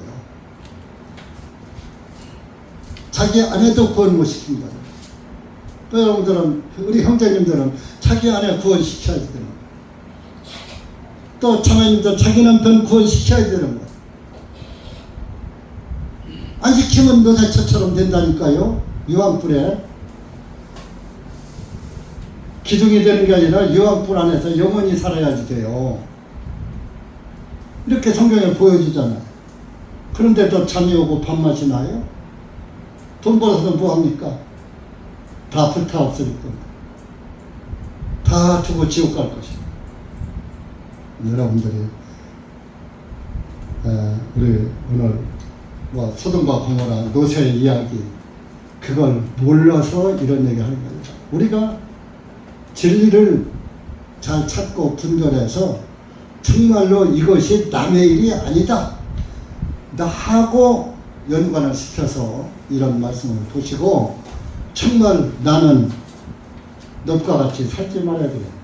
자기 아내도 구원 못 시킨 거예요. 또 여러분들은, 우리 형제님들은 자기 아내 구원시켜야 되는 거예요. 또 자매님들 자기 남편 구원시켜야 되는 거예요. 안 시키면 노새처처럼 된다니까요. 유황불에 기둥이 되는 게 아니라 유황불 안에서 영원히 살아야지 돼요. 이렇게 성경에 보여주잖아요. 그런데도 잠이 오고 밥맛이 나요? 돈 벌어서 뭐합니까? 다 불타 없을 겁니다. 다 두고 지옥 갈 것입니다. 여러분들이 우리 오늘 뭐 소돔과 고모라 노세 이야기 그걸 몰라서 이런 얘기 하는 겁니다. 우리가 진리를 잘 찾고 분별해서 정말로 이것이 남의 일이 아니다 나하고 연관을 시켜서 이런 말씀을 보시고 정말 나는 롯과 같이 살지 말아야 되겠다.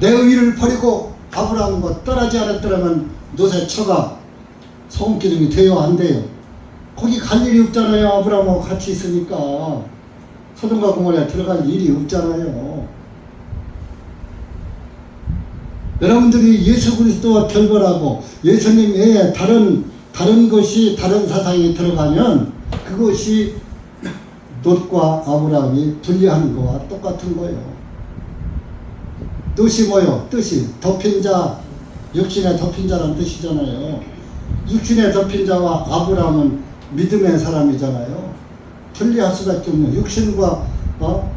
내 의를 버리고 아브라함과 떠나지 않았더라면 롯의 처가 소금기둥이 되어야 한대요. 거기 갈 일이 없잖아요. 아브라함하고 같이 있으니까 소돔과 고모라에 들어갈 일이 없잖아요. 여러분들이 예수 그리스도와 결별하고 예수님 외에 다른 것이 다른 사상이 들어가면 그것이 롯과 아브라함이 분리하는 거와 똑같은 거예요. 뜻이 뭐요? 뜻이 덮인 자, 육신에 덮인 자라는 뜻이잖아요. 육신에 덮인 자와 아브라함은 믿음의 사람이잖아요. 분리할 수밖에 없는 육신과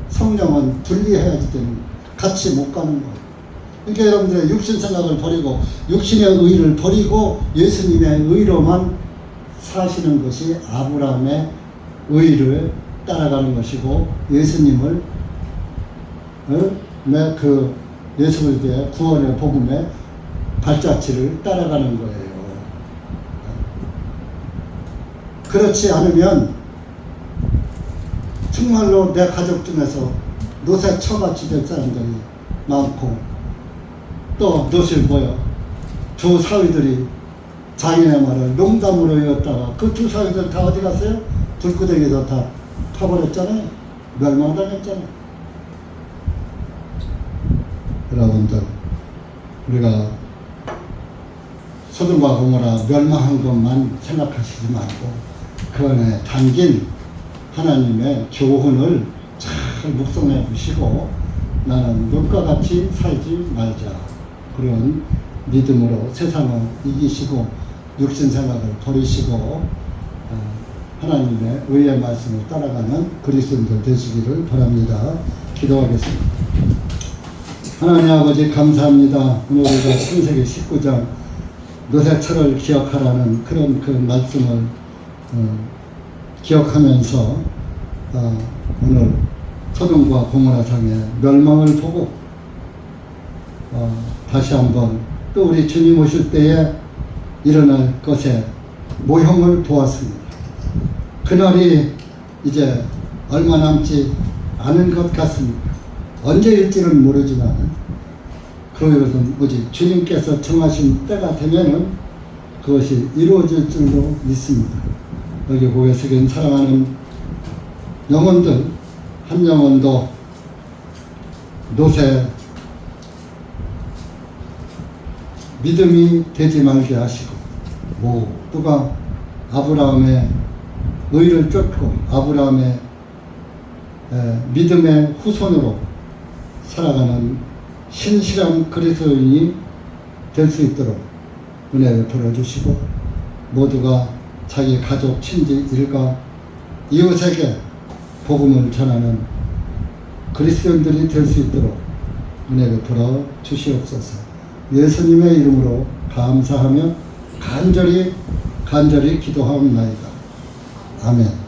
성령은 분리해야지 되는 거예요. 같이 못 가는 거예요. 그러니까 여러분들의 육신 생각을 버리고 육신의 의를 버리고 예수님의 의로만 사시는 것이 아브라함의 의를 따라가는 것이고 예수님을 그 예수 그리스도의 구원의 복음의 발자취를 따라가는 거예요. 그렇지 않으면 정말로 내 가족 중에서 롯의 처같이 될 사람들이 많고 또 롯을 보여 두 사위들이 자기네 말을 농담으로 외웠다가 그 두 사위들 다 어디 갔어요? 불구덩이에서 다 파버렸잖아요. 멸망당했잖아요. 여러분들 우리가 소돔과 고모라 멸망한 것만 생각하시지 말고 그 안에 담긴 하나님의 교훈을 잘 묵상해 보시고 나는 롯과 같이 살지 말자. 그런 믿음으로 세상을 이기시고 육신 생각을 버리시고 하나님의 의의 말씀을 따라가는 그리스도인들 되시기를 바랍니다. 기도하겠습니다. 하나님 아버지 감사합니다. 오늘 우리가 창세기 19장 롯의 처를 기억하라는 그런 그 말씀을 기억하면서 오늘 소돔과 고모라 상의 멸망을 보고 다시 한번 또 우리 주님 오실 때에 일어날 것의 모형을 보았습니다. 그날이 이제 얼마 남지 않은 것 같습니다. 언제일지는 모르지만 그것은 오직 주님께서 정하신 때가 되면은 그것이 이루어질 줄로 믿습니다. 여기 고개 숙인 사랑하는 영혼들 한 영혼도 롯의 믿음이 되지 말게 하시고 모두가 아브라함의 의를 쫓고 아브라함의 믿음의 후손으로 살아가는 신실한 그리스도인이 될 수 있도록 은혜 베풀어 주시고 모두가 자기 가족, 친지, 일가, 이웃에게 복음을 전하는 그리스도인들이 될 수 있도록 은혜 베풀어 주시옵소서. 예수님의 이름으로 감사하며 간절히 기도하옵나이다. 아멘.